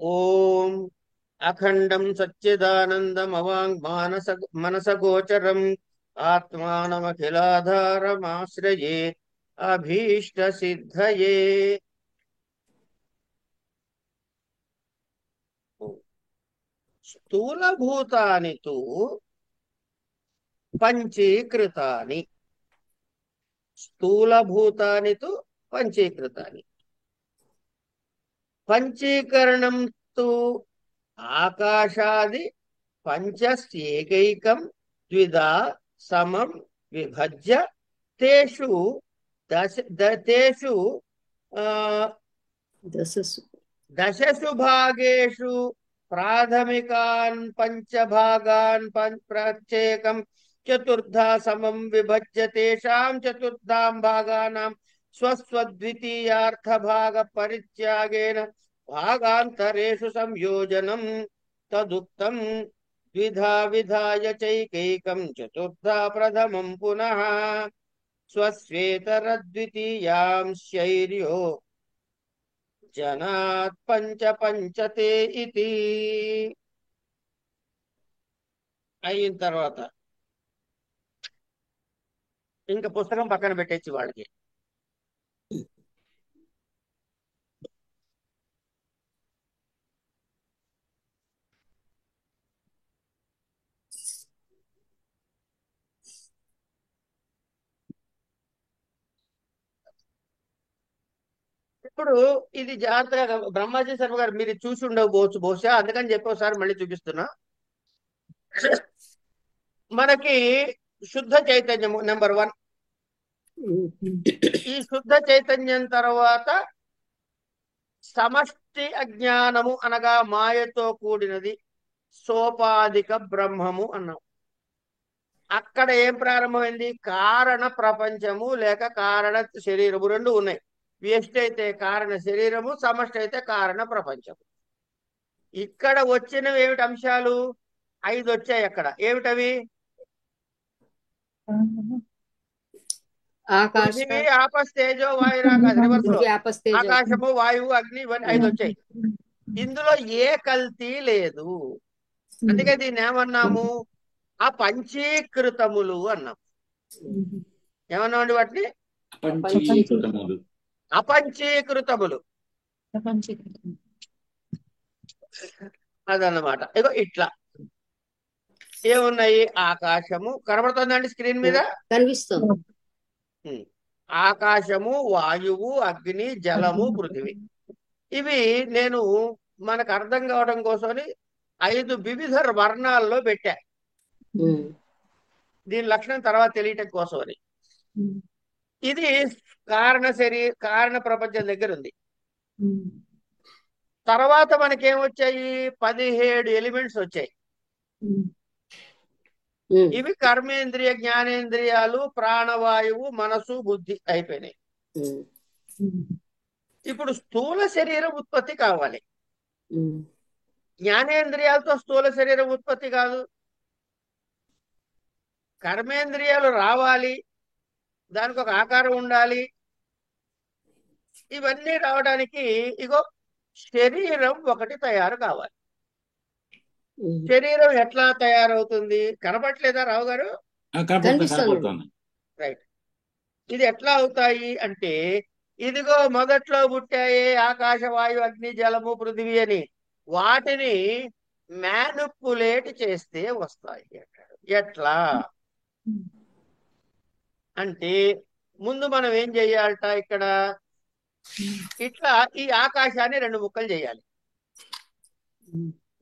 ఓం అఖండం సచ్చిదానందం అవాంగ్మానస మనసగోచరం ఆత్మానమఖిలాధారమాశ్రయే అభీష్ట సిద్ధయే. స్థూలభూతాని తు పంచీకృతాని. స్థూలభూతాని తు పంచీకృతాని. పంచీకరణం తు ఆకాశాది పంచస్యేకైకం ద్విధా సమం విభజ్య తేషు తేషు ఆ, దశసు దశసు భాగేషు ప్రాథమికాన్ పంచభాగాన్ ప్రత్యేకం చతుర్ధా సమం విభజ్య తేషాం చతుర్ధాం భాగానాం స్వస్వద్వితీయార్థ భాగ పరిత్యాగేన భాగాంతరేషు సంయోజనం తదుక్తం ద్విధా విధాయ చైకైకం చతుర్ధా ప్రథమం పునః స్వస్వేతరద్వితీయాం శైర్యో జనాత్ పంచ పంచతే ఇతి. అయిన తర్వాత ఇంకా పుస్తకం పక్కన పెట్టేసి వాళ్ళకి. ఇప్పుడు ఇది జాగ్రత్తగా బ్రహ్మాజీ శర్మ గారు మీరు చూసి ఉండకపోవచ్చు బహుశా, అందుకని చెప్పి ఒకసారి మళ్ళీ చూపిస్తున్నా. మనకి శుద్ధ చైతన్యము నెంబర్ 1. ఈ శుద్ధ చైతన్యం తర్వాత సమష్టి అజ్ఞానము అనగా మాయతో కూడినది సోపాధిక బ్రహ్మము అన్నాం. అక్కడ ఏం ప్రారంభమైంది? కారణ ప్రపంచము లేక కారణ శరీరము రెండు ఉన్నాయి. వ్యష్టి అయితే కారణ శరీరము, సమష్టి అయితే కారణ ప్రపంచము. ఇక్కడ వచ్చినవి ఏమిటి అంశాలు? 5 వచ్చాయి. అక్కడ ఏమిటవి? పృథివీ ఆపస్తేజో వాయురాకాశ రివర్స్ లో ఆకాశము వాయువు అగ్ని ఇవన్నీ 5 వచ్చాయి. ఇందులో ఏ కల్తీ లేదు. అందుకే దీన్ని ఏమన్నాము? అపంచీకృతములు అన్నాం. ఏమన్నామండి వాటిని? అపంచీకృతములు. అదన్నమాట. ఇగో ఇట్లా ఏమున్నాయి? ఆకాశము కనబడుతుందండి స్క్రీన్ మీద? కనిపిస్తుంది. ఆకాశము, వాయువు, అగ్ని, జలము, పృథివీ. ఇవి నేను మనకు అర్థం కావడం కోసమని 5 వివిధ వర్ణాల్లో పెట్టా. దీని లక్షణం తర్వాత తెలియటం కోసమని. ఇది కారణ ప్రపంచం దగ్గర ఉంది. తర్వాత మనకేమొచ్చాయి? 17 ఎలిమెంట్స్ వచ్చాయి. ఇవి కర్మేంద్రియ, జ్ఞానేంద్రియాలు, ప్రాణవాయువు, మనసు, బుద్ధి అయిపోయినాయి. ఇప్పుడు స్థూల శరీరం ఉత్పత్తి కావాలి. జ్ఞానేంద్రియాలతో స్థూల శరీరం ఉత్పత్తి కాదు. కర్మేంద్రియాలు రావాలి, దానికి ఒక ఆకారం ఉండాలి. ఇవన్నీ రావడానికి ఇగో శరీరం ఒకటి తయారు కావాలి. శరీరం ఎట్లా తయారవుతుంది? కనపట్లేదా రావు గారు? రైట్. ఇది ఎట్లా అవుతాయి అంటే, ఇదిగో మొదట్లో పుట్టాయి ఆకాశ, వాయు, అగ్ని, జలము, పృథివీ అని. వాటిని మ్యానుపులేట్ చేస్తే వస్తాయి అంటాడు. ఎట్లా అంటే, ముందు మనం ఏం చెయ్యాలట ఇక్కడ? ఇట్లా ఈ ఆకాశాన్ని 2 ముక్కలు చేయాలి,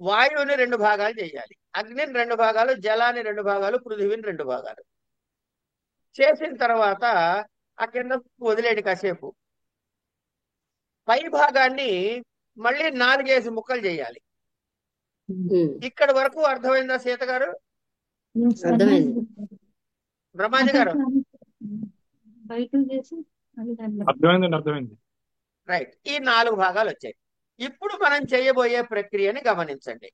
వాయువుని 2 భాగాలు చేయాలి, అగ్నిని 2 భాగాలు, జలాన్ని 2 భాగాలు, పృథివీని 2 భాగాలు చేసిన తర్వాత ఆ కింద వదిలేడు కాసేపు. పై భాగాన్ని మళ్ళీ 4 ముక్కలు చేయాలి. ఇక్కడ వరకు అర్థమైందా సీత గారు? బ్రహ్మాజీ గారు? అర్థమైంది. రైట్. ఈ 4 భాగాలు వచ్చాయి. ఇప్పుడు మనం చేయబోయే ప్రక్రియని గమనించండి.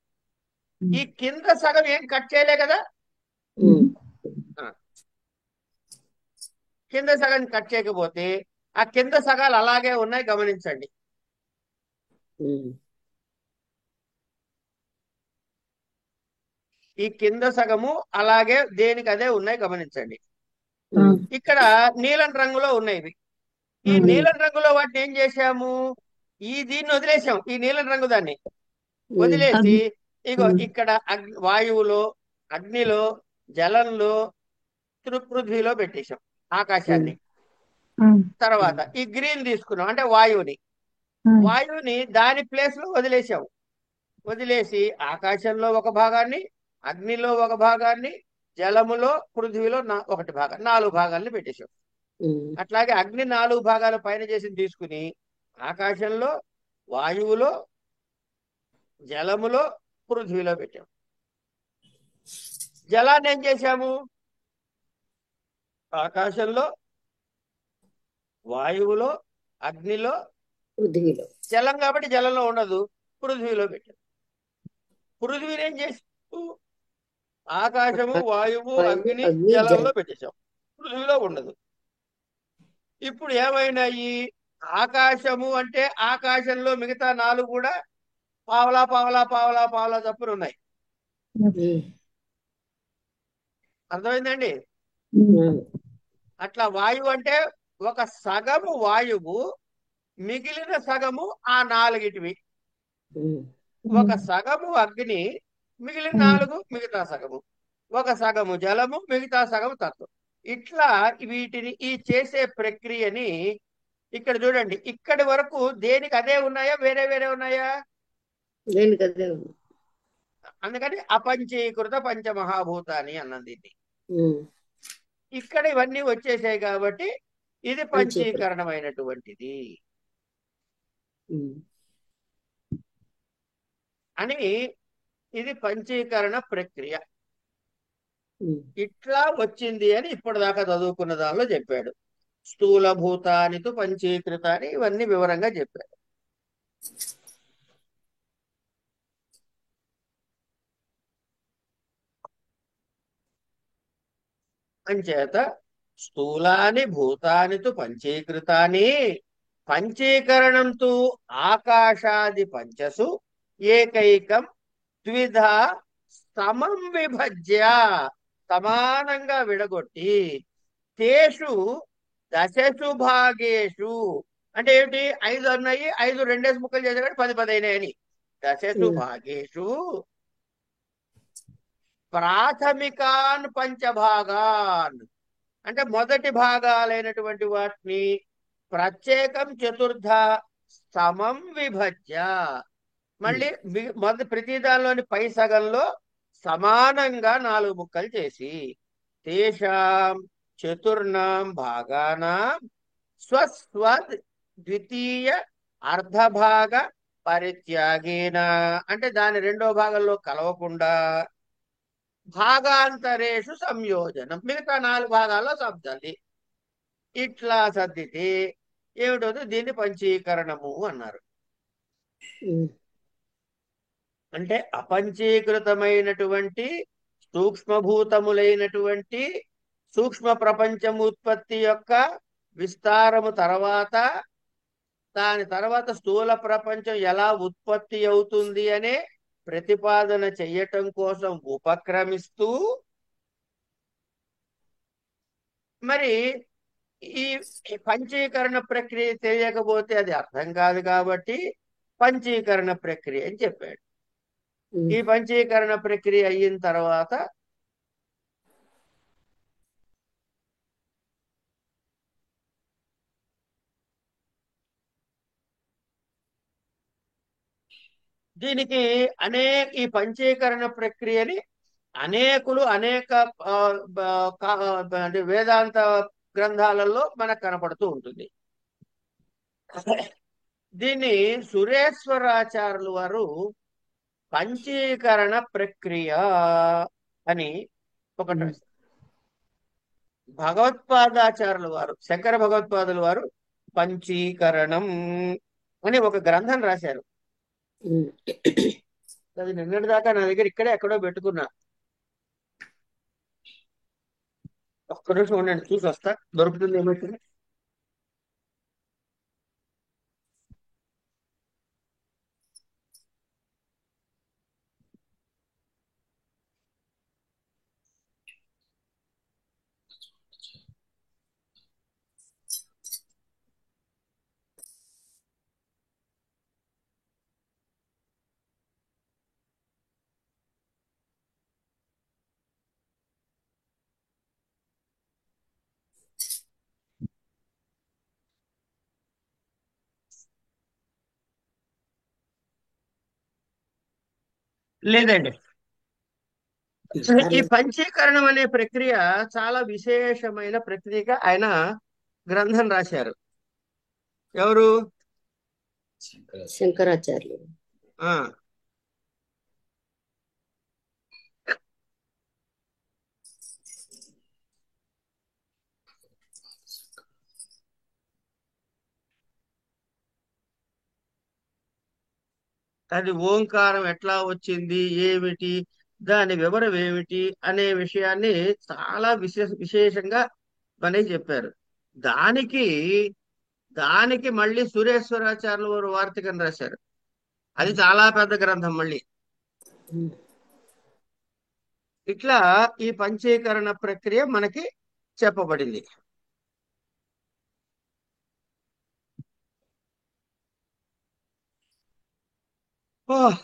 ఈ కింద సగం ఏం కట్ చేయలే కదా? కింద సగం కట్ చేయకపోతే ఆ కింద సగాలు అలాగే ఉన్నాయి, గమనించండి. ఈ కింద సగము అలాగే దేనికి అదే ఉన్నాయి గమనించండి. ఇక్కడ నీలం రంగులో ఉన్నాయి ఇవి. ఈ నీలం రంగులో వాటిని ఏం చేశాము, దీన్ని వదిలేసాం, ఈ నీలం రంగు దాన్ని వదిలేసి ఇగో ఇక్కడ వాయువులో, అగ్నిలో, జలంలో, పృథ్వీలో పెట్టేశాం ఆకాశాన్ని. తర్వాత ఈ గ్రీన్ తీసుకున్నాం అంటే వాయువుని దాని ప్లేస్ లో వదిలేసాం. వదిలేసి ఆకాశంలో ఒక భాగాన్ని, అగ్నిలో ఒక భాగాన్ని, జలములో, పృథ్వీలో ఒకటి భాగం, 4 భాగాల్ని పెట్టేశాం. అట్లాగే అగ్ని 4 భాగాలు పైన చేసి తీసుకుని ఆకాశంలో, వాయువులో, జలములో, పృథ్వీలో పెట్టాం. జలాన్ని ఏం చేశాము, ఆకాశంలో, వాయువులో, అగ్నిలో, పృథ్వీలో. జలం కాబట్టి జలంలో ఉండదు, పృథ్వీలో పెట్టాం. పృథ్వీని ఏం చేసాము, ఆకాశము, వాయువు, అగ్ని, జలంలో పెట్టేశాం, పృథ్వీలో ఉండదు. ఇప్పుడు ఏమైనాయి, ఆకాశము అంటే ఆకాశంలో మిగతా 4 కూడా పావలా పావలా పావలా పావలా చప్పులు ఉన్నాయి. అర్థమైందండి? అట్లా వాయువు అంటే ఒక సగము వాయువు, మిగిలిన సగము ఆ 4టివి. ఒక సగము అగ్ని, మిగిలిన 4 మిగతా సగము. ఒక సగము జలము, మిగతా సగము తత్వం. ఇట్లా వీటిని ఈ చేసే ప్రక్రియని ఇక్కడ చూడండి. ఇక్కడి వరకు దేనికి అదే ఉన్నాయా, వేరే వేరే ఉన్నాయా? దేనికి అదే. అందుకని అపంచీకృత పంచమహాభూతాన్ని అన్నది దీన్ని. ఇక్కడ ఇవన్నీ వచ్చేసాయి కాబట్టి ఇది పంచీకరణమైనటువంటిది అని, ఇది పంచీకరణ ప్రక్రియ. ఇట్లా వచ్చింది అని ఇప్పటిదాకా చదువుకున్న దానిలో చెప్పాడు. స్థూల భూతానితో పంచీకృతాన్ని ఇవన్నీ వివరంగా చెప్పాడు. అంచేత స్థూలాని భూతానితో పంచీకృతాన్ని పంచీకరణంతో ఆకాశాది పంచసు ఏకైకం ద్విధ సమం విభజ్య, సమానంగా విడగొట్టి, తేషు దశసు భాగేషు అంటే ఏమిటి, 5 అన్నాయి, 5 రెండేసి ముక్కలు చేసాడు 10 అయినాయని. దశసు భాగేషు ప్రాథమికాన్ పంచభాగాన్ అంటే మొదటి భాగాలైనటువంటి వాటిని ప్రత్యేకం చతుర్థ సమం విభజ్య, మళ్ళీ ప్రతి దానిలోని పై సగంలో సమానంగా 4 ముక్కలు చేసి, తేషాం చతుర్ణాం భాగానాం స్వస్వద్ ద్వితీయ అర్ధభాగ పరిత్యాగేన అంటే దాని 2వ భాగంలో కలవకుండా భాగాంతరేషు సంయోజనం, మిగతా 4 భాగాల్లో సర్దాలి. ఇట్లా సర్దితే ఏమిటవుతుంది, దీన్ని పంచీకరణము అన్నారు. అంటే అపంచీకృతమైనటువంటి సూక్ష్మభూతములైనటువంటి సూక్ష్మ ప్రపంచం ఉత్పత్తి యొక్క విస్తారము తర్వాత, దాని తర్వాత స్థూల ప్రపంచం ఎలా ఉత్పత్తి అవుతుంది అనే ప్రతిపాదన చెయ్యటం కోసం ఉపక్రమిస్తూ, మరి ఈ పంచీకరణ ప్రక్రియ తెలియకపోతే అది అర్థం కాదు కాబట్టి పంచీకరణ ప్రక్రియ అని చెప్పాడు. ఈ పంచీకరణ ప్రక్రియ అయిన తర్వాత దీనికి ఈ పంచీకరణ ప్రక్రియని అనేకులు అనేక వేదాంత గ్రంథాలలో మనకు కనపడుతూ ఉంటుంది. దీన్ని సురేశ్వరాచార్యులు వారు పంచీకరణ ప్రక్రియ అని ఒకటి, భగవత్పాదాచార్యులు వారు, శంకర భగవత్పాదుల వారు పంచీకరణం అని ఒక గ్రంథం రాశారు. అది నిన్నటి దాకా నా దగ్గర ఇక్కడే ఎక్కడో పెట్టుకున్నా. ఒక్క నిమిషం ఉండండి, చూసి వస్తా, దొరుకుతుంది ఏమైతుంది. లేదండి. ఈ పర్లేదు. పంచీకరణం అనే ప్రక్రియ చాలా విశేషమైన ప్రక్రియగా ఆయన గ్రంథం రాశారు. ఎవరు? శంకరాచార్యులు. ఆ అది ఓంకారం ఎట్లా వచ్చింది, ఏమిటి, దాని వివరం ఏమిటి అనే విషయాన్ని చాలా విశేషంగా మనకి చెప్పారు. దానికి దానికి మళ్ళీ సురేశ్వరాచార్యులు వారు వార్తికం రాశారు. అది చాలా పెద్ద గ్రంథం మళ్ళీ. ఉమ్. ఇట్లా ఈ పంచీకరణ ప్రక్రియ మనకి చెప్పబడింది. ఓహ్!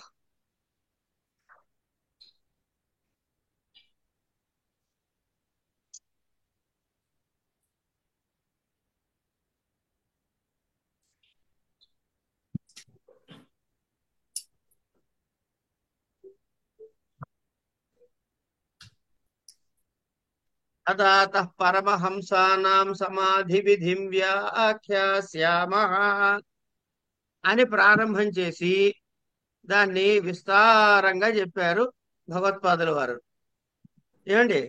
అదాతః పరమహంసానాం సమాధి విధిం వ్యాఖ్యాస్యామః అని ప్రారంభం చేసి దాన్ని విస్తారంగా చెప్పారు భగవత్పాదుల వారు. ఏమండి?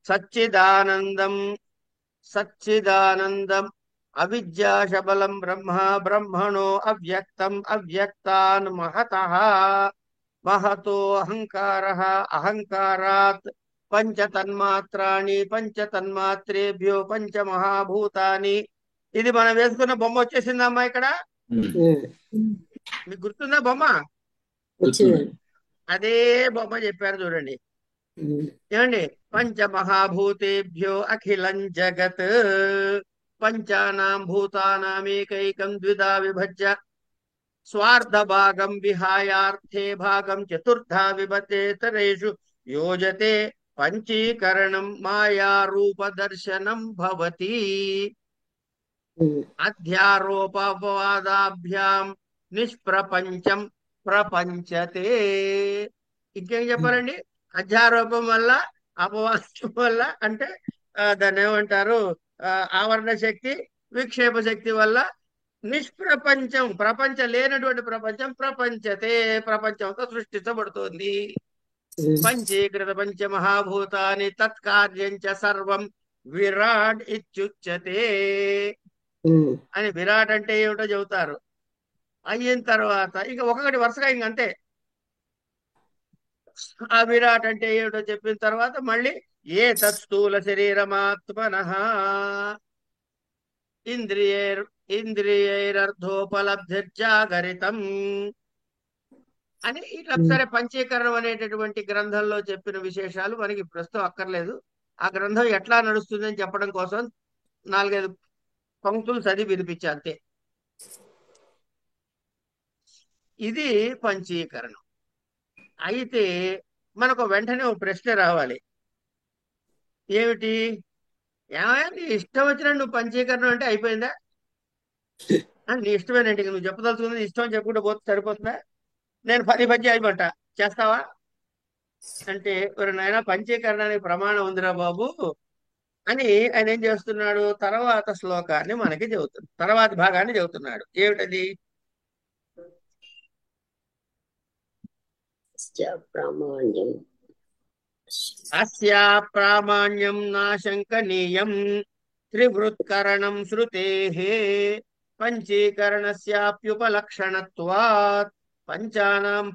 సచ్చిదానందం సచ్చిదానందం అవిద్యాశబలం బ్రహ్మ బ్రహ్మణో అవ్యక్తం అవ్యక్తాన్ మహతః మహతో అహంకారః అహంకారాత్ పంచతన్మాత్రాణి పంచతన్మాత్రేభ్యో పంచమహాభూతాని. ఇది మనం వేసుకున్న బొమ్మ వచ్చేసిందమ్మా ఇక్కడ. ఉమ్. మీకు గుర్తుందా బొమ్మ? వచ్చిందండి. అదే బొమ్మ చెప్పారు చూడండి. ఉమ్. ఏమండి? పంచమహాభూతేభ్యో అఖిలం జగత్ పంచానాం భూతానామేకైకం ద్విధా విభజ్య స్వార్థ భాగం విహాయార్థే భాగం చతుర్థా విభజేతరేషు యోజతే పంచీకరణం మాయా రూప దర్శనం భవతి ఉమ్. అధ్యారోపవాదాభ్యాం నిష్ప్రపంచం ప్రపంచతే. ఇంకేం చెప్పాలండి? అధ్యారోపం వల్ల, అపవాదం వల్ల అంటే దాన్ని ఏమంటారు, ఆవరణ శక్తి, విక్షేప శక్తి వల్ల నిష్ప్రపంచం, ప్రపంచం లేనటువంటి ప్రపంచం ప్రపంచతే, ప్రపంచంతో సృష్టించబడుతోంది. ఉమ్. పంచీకృత పంచమహాభూతాని తత్కార్యం చ సర్వం విరాట్ ఇత్యుచ్యతే ఉమ్. అని. విరాట్ అంటే ఏమిటో చెబుతారు. అయిన తర్వాత ఇంకా ఒక్కొక్కటి వరుసగా ఇంక అంతే. ఆ విరాట్ అంటే ఏమిటో చెప్పిన తర్వాత మళ్ళీ ఏ తత్స్థూల శరీరమాత్మనః ఇంద్రియైర్ ఇంద్రియైరర్ధోపలబ్ధిర్జాగరితం అని ఇట్లా. ఉమ్. సరే, పంచీకరణం అనేటటువంటి గ్రంథంలో చెప్పిన విశేషాలు మనకి ప్రస్తుతం అక్కర్లేదు. ఆ గ్రంథం ఎట్లా నడుస్తుందని చెప్పడం కోసం 4-5 పంక్తులు చదివి వినిపించా అంతే. ఇది పంచీకరణం. అయితే మనకు వెంటనే ఒక ప్రశ్న రావాలి. ఏమిటి? ఏమయ్యా, నీ ఇష్టం వచ్చినట్టు నువ్వు పంచీకరణం అంటే అయిపోయిందా? నీ ఇష్టమేనండి, నువ్వు చెప్పదలుచుకుంది నీ ఇష్టం అని చెప్పుకుంటూ పోతే సరిపోతుందా? నేను 10 పద్యాలు పంట చేస్తావా అంటే, ఒక నాయన పంచీకరణానికి ప్రమాణం ఉందిరా బాబు అని ఆయన ఏం చేస్తున్నాడు, తర్వాత శ్లోకాన్ని మనకి చెబుతున్నాడు, తర్వాత భాగాన్ని చెబుతున్నాడు. ఏమిటది? ప్రామాణ్యం. అస్యా ప్రామాణ్యం నాశంకనీయం త్రివృత్కరణం శృతేః పంచీకరణస్యాప్యుపలక్షణత్వాత్ పంచానాం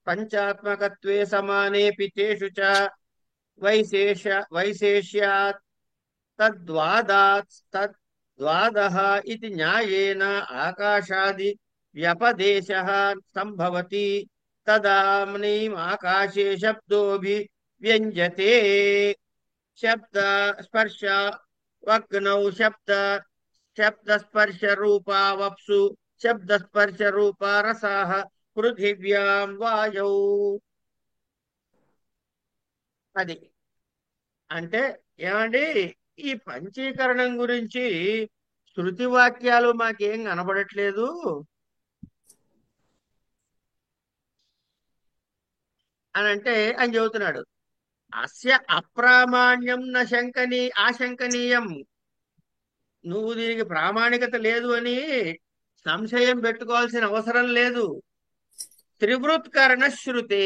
పంచాత్మకత్వే సమానేపి తేషు చ వైశేష వైశేష్యాత్ తద్వాదః ఇతి న్యాయేన ఆకాశాది వ్యపదేశః సంభవతి తదామ్నీం ఆకాశే శబ్దోభి వ్యంజతే. శబ్ద స్పర్శ వగ్నౌ శబ్ద స్పర్శ రూపా వప్సు శబ్ద స్పర్శ రూపా రసాః పృథివ్యాం వాయౌ. అది అంటే ఏమండి, ఈ పంచీకరణం గురించి శృతి వాక్యాలు మాకేం కనబడట్లేదు. అని అంటే ఆయన చెబుతున్నాడు, అస్య అప్రామాణ్యం న ఆశంకనీయం. నువ్వు దీనికి ప్రామాణికత లేదు అని సంశయం పెట్టుకోవాల్సిన అవసరం లేదు. త్రివృత్కరణ శృతే.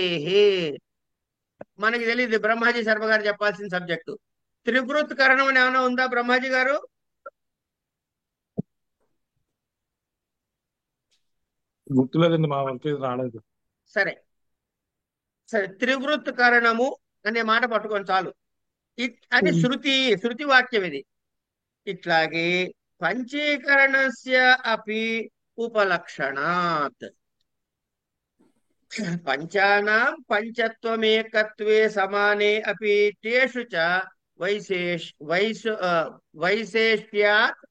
మనకి తెలియదు, బ్రహ్మాజీ శర్మ గారు చెప్పాల్సిన సబ్జెక్టు. త్రివృత్కరణం అని ఏమైనా ఉందా బ్రహ్మాజీ గారు? గుర్తులేదండి, మా వరకు ఇది రాలేదు. సరే సరే, త్రివృత్కరణము అనే మాట పట్టుకొని చాలు. అని శృతి వాక్యం ఇది. ఇట్లాగే పంచీకరణస్య అపి ఉపలక్షణాత్ పంచానాం పంచత్వమేకత్వే సమానే అపి తేషు చ వైశేష్ట్యాత్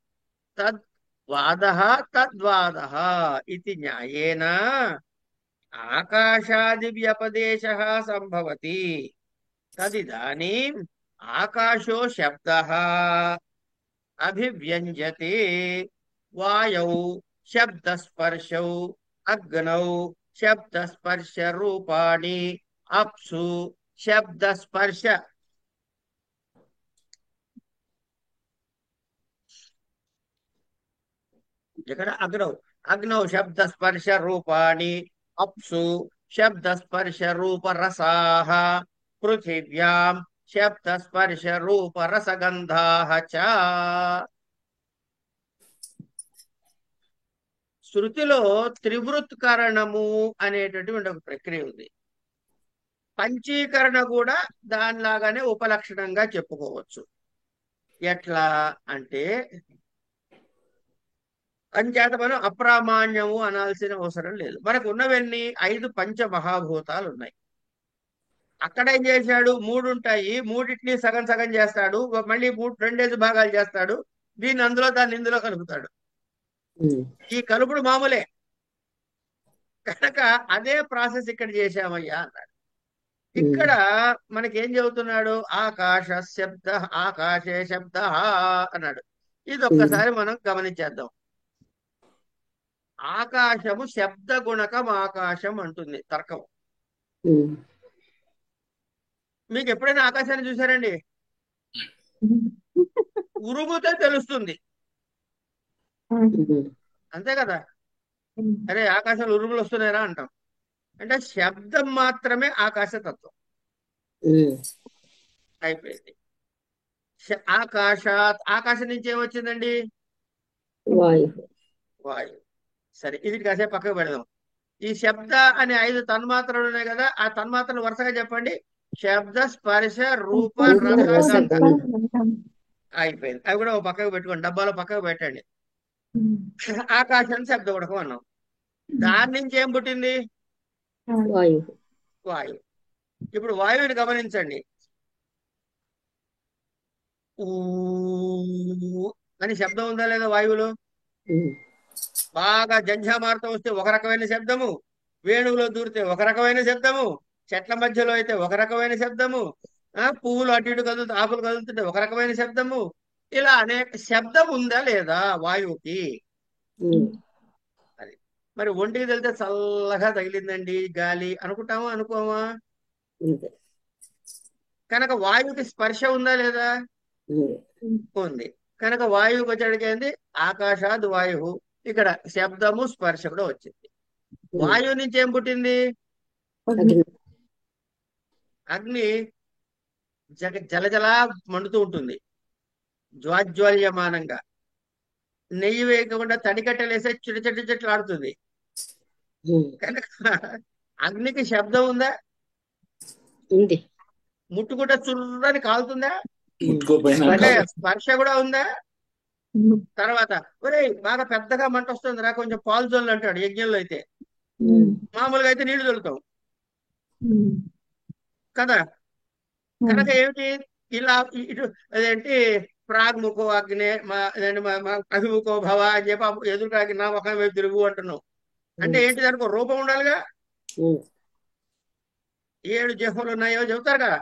తద్వాదః తద్వాదః ఇతి న్యాయేన ఆకాశాది వ్యపదేశః సంభవతి. తదిదానీం ఆకాశో శబ్దః అభివ్యంజతే వాయౌ శబ్దస్పర్శౌ అగ్నౌ శబ్దస్పర్శ రూపాణి అప్సు శబ్దస్పర్శ. ఇక్కడ అగ్నౌ శబ్దస్పర్శ రూపాణి అప్సు శబ్దస్పర్శ రూప రసాః పృథివ్యాం శబ్దస్పర్శ రూప రసగంధాః చ. శృతిలో త్రివృత్కరణము అనేటటువంటి ఒక ప్రక్రియ ఉంది. పంచీకరణ కూడా దానిలాగానే ఉపలక్షణంగా చెప్పుకోవచ్చు. ఎట్లా అంటే, అంచేత మనం అప్రామాణ్యము అనాల్సిన అవసరం లేదు. మనకు ఉన్నవన్నీ 5 పంచమహాభూతాలు ఉన్నాయి. అక్కడ ఏం చేశాడు, 3 ఉంటాయి, మూడింటిని సగం సగం చేస్తాడు, మళ్ళీ 2 భాగాలు చేస్తాడు, దీన్ని అందులో దాన్ని ఇందులో కలుపుతాడు. ఈ కలుపుడు మామూలే కనుక అదే ప్రాసెస్ ఇక్కడ చేశామయ్యా అన్నాడు. ఇక్కడ మనకేం చెబుతున్నాడు, ఆకాశే శబ్ద అన్నాడు. ఇది ఒక్కసారి మనం గమనించేద్దాం. ఆకాశము శబ్ద గుణకం ఆకాశం అంటుంది తర్కం. మీకు ఎప్పుడైనా ఆకాశాన్ని చూసారండి? ఉరుముతో తెలుస్తుంది, అంతే కదా. అరే ఆకాశంలో ఉరుములు వస్తున్నాయరా అంటాం. అంటే శబ్దం మాత్రమే ఆకాశతత్వం. అయిపోయింది. ఆకాశం నుంచి ఏమొచ్చిందండి? వాయు. సరే, ఇది కాసేపు పక్కకు పెడదాం. ఈ శబ్ద అనే 5 తన్మాత్రలు ఉన్నాయి కదా, ఆ తన్మాత్రలు వరుసగా చెప్పండి. శబ్ద స్పర్శ రూప రస గంధం. అయిపోయింది. అవి కూడా ఒక పక్కకు పెట్టుకోండి, డబ్బాలో పక్కకు పెట్టండి. ఆకాశాన్ని శబ్ద గుణకం అన్నాం. దాని నుంచి ఏం పుట్టింది? వాయువు. ఇప్పుడు వాయువుని గమనించండి. ఊ అని శబ్దం ఉందా లేదా వాయువులో? బాగా జంఝామార్తం వస్తే ఒక రకమైన శబ్దము, వేణువులో దూరితే ఒక రకమైన శబ్దము, చెట్ల మధ్యలో అయితే ఒక రకమైన శబ్దము, పువ్వులు అటు ఇటు కదులుతూ ఆకులు కదులుతుంటే ఒక రకమైన శబ్దము. ఇలా అనేక శబ్దం ఉందా లేదా వాయువుకి? అది మరి ఒంటికి వెళ్తే చల్లగా తగిలిందండి గాలి అనుకుంటామా అనుకోమా? కనుక వాయువుకి స్పర్శ ఉందా లేదా? ఉంది. కనుక వాయువుకి వచ్చేటికేంది ఆకాశాద్ వాయు. ఇక్కడ శబ్దము స్పర్శ కూడా వచ్చింది. వాయువు నుంచి ఏం పుట్టింది? అగ్ని జలజలా మండుతూ ఉంటుంది జ్వాజ్వల్యమానంగా. నెయ్యి వేయకుండా తడికట్టలేసే చెట్లు ఆడుతుంది. కనుక అగ్నికి శబ్దం ఉందా? ఉంది. ముట్టుకుంటే చుర్రని కాలుతుందా? ముట్టుకోపోయినా స్పర్శ కూడా ఉందా? తర్వాత ఒరే బాగా పెద్దగా మంట వస్తుందిరా, కొంచెం పాలు జల్లు అంటాడు యజ్ఞంలో అయితే. మామూలుగా అయితే నీళ్లు చల్లుతాం కదా. కనుక ఏమిటి ఇలా ఇటు అదేంటి ప్రాగ్ముఖో అగ్నే అభిముఖో భవ అని చెప్పి ఎదురుకాకి నా ముఖం వైపు తిరుగు అంటున్నావు. అంటే ఏంటి, దానికి ఒక రూపం ఉండాలిగా. 7 జిహ్వలు ఉన్నాయో చెబుతారు కదా.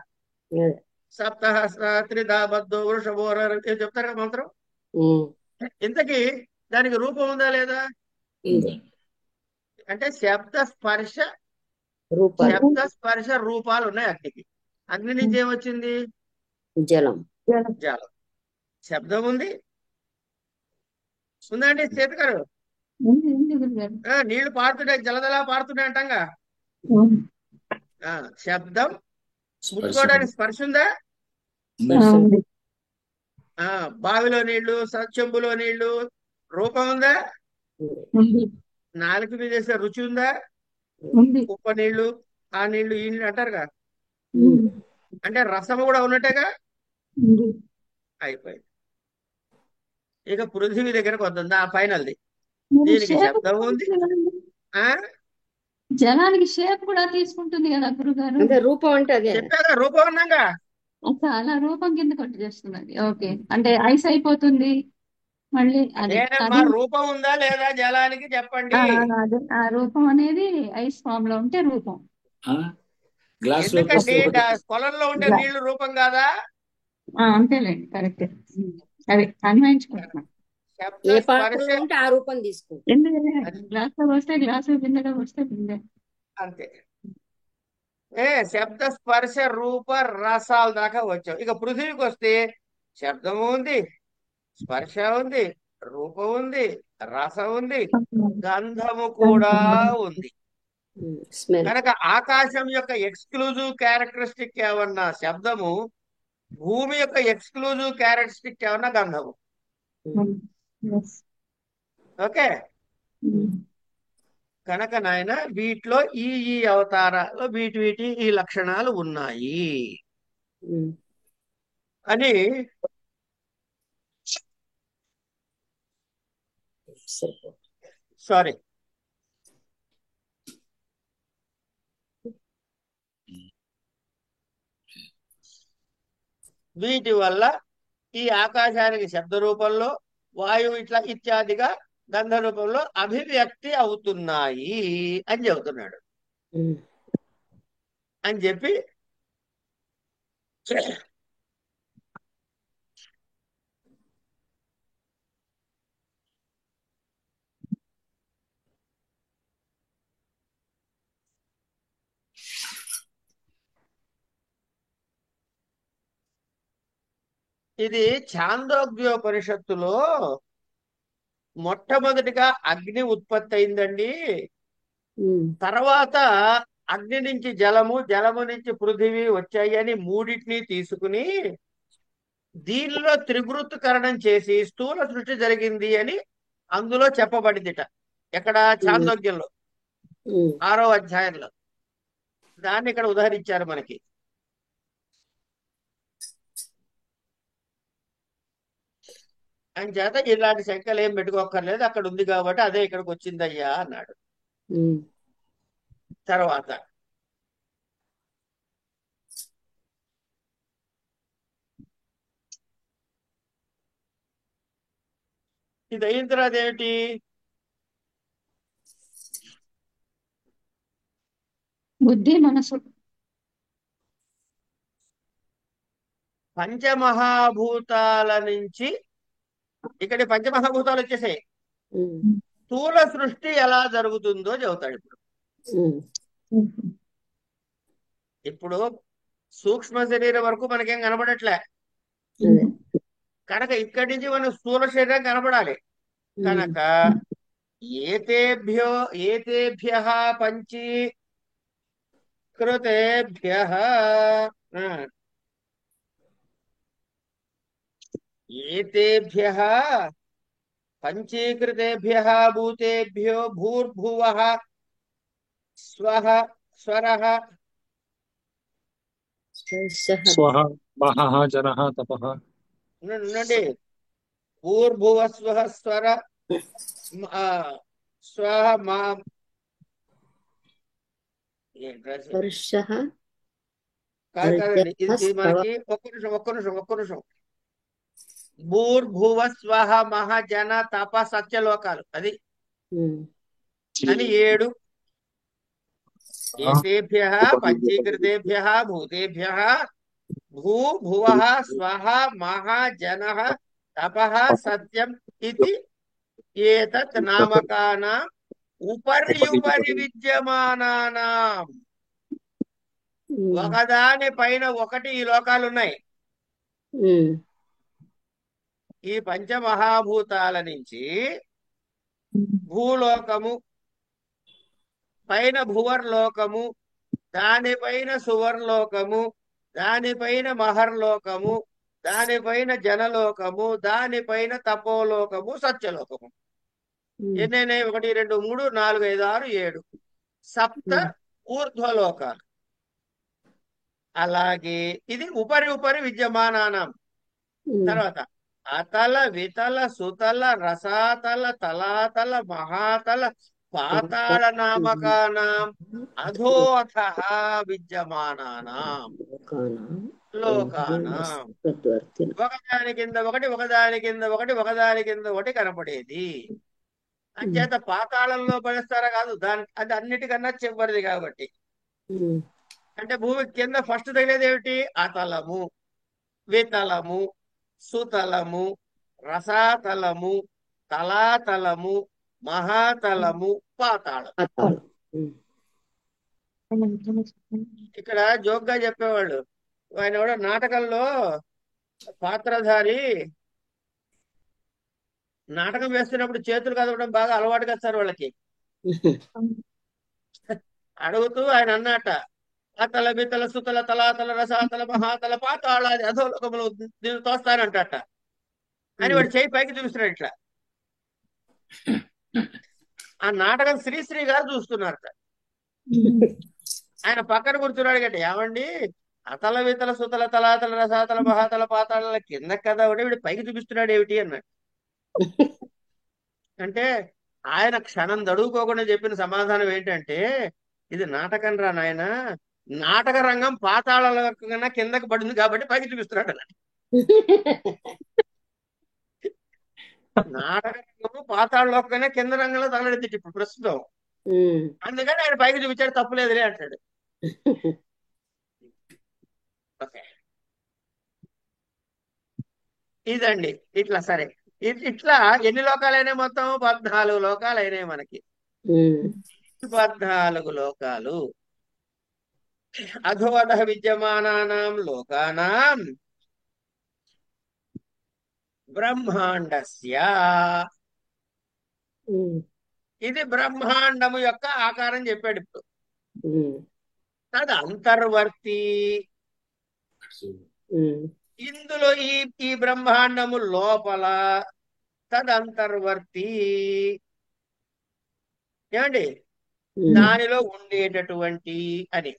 సప్తహస్ర త్రిధా బద్ధో వృషభోర చెప్తారు కదా మంత్రం. ఇంతకీ దానికి రూపం ఉందా లేదా? అంటే శబ్ద స్పర్శ రూపాలు శబ్ద స్పర్శ రూపాలు ఉన్నాయి అగ్నికి. అగ్ని నుంచి ఏమొచ్చింది? జలం జలం. శబ్దం ఉంది, ఉందండి చేతి గారు. నీళ్లు పారుతున్నాయి, జలజలా పారుతున్నాయి అంటాంగా. శబ్దం. స్పర్శ ముట్టుకోవడానికి స్పర్శ ఉందా? ఉంది. బావిలో నీళ్లు, చెంబులో నీళ్లు, రూపం ఉందా? నాలుక మీద వేసే రుచి ఉందా? ఉప్పు నీళ్లు, ఆ నీళ్లు, ఈ నీళ్లు అంటారుగా. అంటే రసం కూడా ఉన్నట్టేగా. అయిపోయింది. ఇక పృథివీ దగ్గరకు వద్దా, ఆ ఫైనల్ది. దీనికి షేప్ శబ్దం ఉంది. ఆ జలానికి షేప్ కూడా తీసుకుంటుంది కదా గురుగారు. అంటే రూపం అంటే అదే. చెప్పాగా, రూపం ఉన్నాగా. చాలా రూపం కింద కొట్టి చేస్తున్నది. ఓకే, అంటే ఐస్ అయిపోతుంది మళ్ళీ. అది అదేనమ్మా, అది రూపం ఉందా లేదా జలానికి చెప్పండి. అదే ఆ రూపం అనేది ఐస్ ఫామ్ లో ఉంటే రూపం. గ్లాస్ లో ఎందుకండి ఒకటి కొలంలో ఉండే నీళ్లు రూపం కాదా? అంతేలేండి, కరెక్ట్. అది అన్వయించుకుంటున్నాం. శబ్ద ఏ స్పర్శ పాత్రలో ఉంటే ఆ రూపం తీసుకుంటాం. ఎందుకంటే గ్లాస్ లో వస్తే గ్లాసు, బిందెలో వస్తే బిందె. అంతే. శబ్ద స్పర్శ రూప రసాల దాకా వచ్చాం. ఇక పృథివీకి వస్తే శబ్దము ఉంది, స్పర్శ ఉంది, రూపం ఉంది, రసం ఉంది, గంధము కూడా ఉంది. స్మెల్. కనుక ఆకాశం యొక్క ఎక్స్క్లూజివ్ క్యారెక్టరిస్టిక్ ఏమన్నా శబ్దము, భూమి యొక్క ఎక్స్క్లూజివ్ క్యారెక్టరిస్టిక్ ఏమన్నా గంధము. ఓకే. కనుక నాయన వీటిలో ఈ అవతారాల్లో వీటి ఈ లక్షణాలు ఉన్నాయి అని సారీ వీటి వల్ల ఈ ఆకాశానికి శబ్ద రూపంలో, వాయువు ఇట్లా ఇత్యాదిగా గంధ రూపంలో అభివ్యక్తి అవుతున్నాయి అని చెబుతున్నాడు. అని చెప్పి ఇది ఛాందోగ్యోపనిషత్తులో మొట్టమొదటిగా అగ్ని ఉత్పత్తి అయిందండి. తర్వాత అగ్ని నుంచి జలము, జలము నుంచి పృథివీ వచ్చాయి అని మూడింటిని తీసుకుని దీనిలో త్రివృత్కరణం చేసి స్థూల సృష్టి జరిగింది అని అందులో చెప్పబడిందిట. ఎక్కడ? ఛాందోగ్యంలో 6వ అధ్యాయంలో. దాన్ని ఇక్కడ ఉదాహరించారు మనకి. అని చేత ఇలాంటి శంకలు ఏం పెట్టుకోక్కర్లేదు, అక్కడ ఉంది కాబట్టి అదే ఇక్కడికి వచ్చిందయ్యా అన్నాడు. తర్వాత ఇది అయిన తర్వాత ఏమిటి? బుద్ధి, మనసు. పంచమహాభూతాల నుంచి ఇక్కడ పంచమహాభూతాలు వచ్చేసాయి. స్థూల సృష్టి ఎలా జరుగుతుందో చెబుతాడు ఇప్పుడు. ఇప్పుడు సూక్ష్మ శరీరం వరకు మనకేం కనబడట్లే. కనుక ఇక్కడి నుంచి మనం స్థూల శరీరం కనబడాలి. కనుక ఏతేభ్యః పంచీకృతేభ్యః ఏతేభ్యః పంచీకృతేభ్యః భూతేభ్యో భూర్భువః స్వః స్వరః స్వహ మహః జనః తపః. ఉండండి. భూర్భువ స్వః స్వర స్వః మా కాదండి, ఇది మనకి ఒక్క నిమిషం. భూర్భువ స్వః మహ జన తప సత్యలోకాలు అది అని 7. ఏతేభ్యః పంచీకృతేభ్యః భూతేభ్యః భూ భువః స్వః మహ జనః తపః సత్యం ఇది ఏతత్ నామకానాం ఉపర్యుపరి విద్యమానానాం ఉమ్, ఒకదాని పైన ఒకటి ఈ లోకాలు ఉన్నాయి. ఉమ్, ఈ పంచమహాభూతాల నుంచి భూలోకము, పైన భువర్లోకము, దానిపైన సువర్లోకము, దానిపైన మహర్లోకము, దానిపైన జనలోకము, దానిపైన తపోలోకము, సత్యలోకము. ఉమ్, ఎన్నైనా 1 2 3 4 5 6 7 సప్త ఉమ్, ఊర్ధ్వలోకాలు. అలాగే ఇది ఉపరి ఉపరి విద్యమానానం. ఉమ్, తర్వాత అతల వితల సుతల రసాతల తలాతల మహాతల పాతాళ నామకానాం అధోథ విద్యమానానాం లోకానాం. తద్వర్తిన. ఒకదాని కింద ఒకటి, ఒకదాని కింద ఒకటి, ఒకదాని కింద ఒకటి కనపడేది. అంచేత పాతాళంలో పడేస్తారా కాదు, అది అన్నిటికన్నా చివరిది కాబట్టి. ఉమ్, అంటే భూమి కింద ఫస్ట్ తగిలేది ఏమిటి? అతలము, వితలము, సుతలము, రసాతలము, తలాతలము, మహాతలము, పాతాళం. పాతాళం. ఉమ్, ఇక్కడ జోక్గా చెప్పేవాళ్ళు, ఆయన కూడా నాటకంలో పాత్రధారి నాటకం వేస్తున్నప్పుడు చేతులు కదపడం బాగా అలవాటు కదా సార్ వాళ్ళకి. అడుగుతూ ఆయన అన్నట, అతల బితల సుతల తలాతల రసాతల మహాతల పాతాళాది అధోలోకములు నేను తోస్తానంటట అని వాడు చేయి పైకి చూస్తున్నాడు ఇట్లా. ఆ నాటకం శ్రీశ్రీ గారు చూస్తున్నారట. ఆయన పక్కన కూర్చున్నాడు గట్టి, ఏమండి అతల వితల సుతల తలాతల రసాతల మహాతల పాతాళాల కింద కదా ఉంటే వీడు పైకి చూపిస్తున్నాడు ఏమిటి అన్నాడు. అంటే ఆయన క్షణం దడువుకోకుండా చెప్పిన సమాధానం ఏంటంటే, ఇది నాటకం రా నాయన, నాటక రంగం పాతాళ కన్నా కిందకి పడింది కాబట్టి పైకి చూపిస్తున్నాడు అన్నాడు. నాటక రంగము పాతాళ లోకమైనా కింద రంగంలో తగలెడుతుంది ఇప్పుడు ప్రస్తుతం, ఉమ్, అందుకని ఆయన పైకి చూపించాడు, తప్పులేదులే అంటాడు. ఓకే, ఇదండి ఇట్లా. సరే, ఇట్లా ఎన్ని లోకాలైనాయి? మొత్తం 14 లోకాలు అయినాయి మనకి. ఉమ్, 14 లోకాలు. అధోధ విద్యమానానాం లోకానాం బ్రహ్మాండస్య. ఉమ్, ఇది బ్రహ్మాండము యొక్క ఆకారం చెప్పాడు ఇప్పుడు. ఉమ్, తద్ అంతర్వర్తి. ఉమ్, ఇందులో ఈ బ్రహ్మాండము లోపల తదంతర్వర్తి ఏమండి, ఉమ్, దానిలో ఉండేటటువంటి అని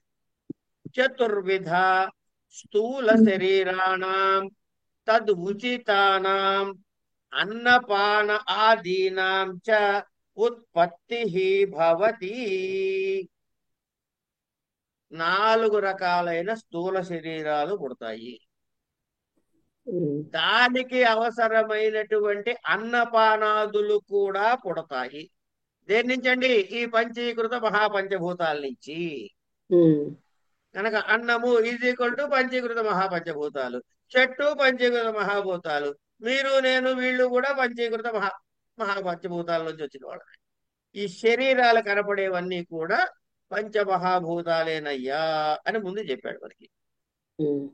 చతుర్విధ స్థూల శరీరాణం తద్ ఉచితానాం అన్నపాన ఆదీనాం చ ఉత్పత్తి భవతి. 4 రకాలైన స్థూల శరీరాలు పుడతాయి. ఉమ్, దానికి అవసరమైనటువంటి అన్నపానాదులు కూడా పుడతాయి. దేని నుంచండి? ఈ పంచీకృత మహాపంచభూతాల నుంచి. ఉమ్, కనుక అన్నము ఈజ్ ఈక్వల్ టు పంచీకృత మహాపంచభూతాలు, చెట్టు పంచీకృత మహాభూతాలు, మీరు నేను వీళ్ళు కూడా పంచీకృత మహాపంచభూతాల నుంచి వచ్చిన వాళ్ళు. ఈ శరీరాలు కనపడేవన్నీ కూడా పంచమహాభూతాలేనయ్యా అని ముందు చెప్పాడు మనకి. ఉమ్,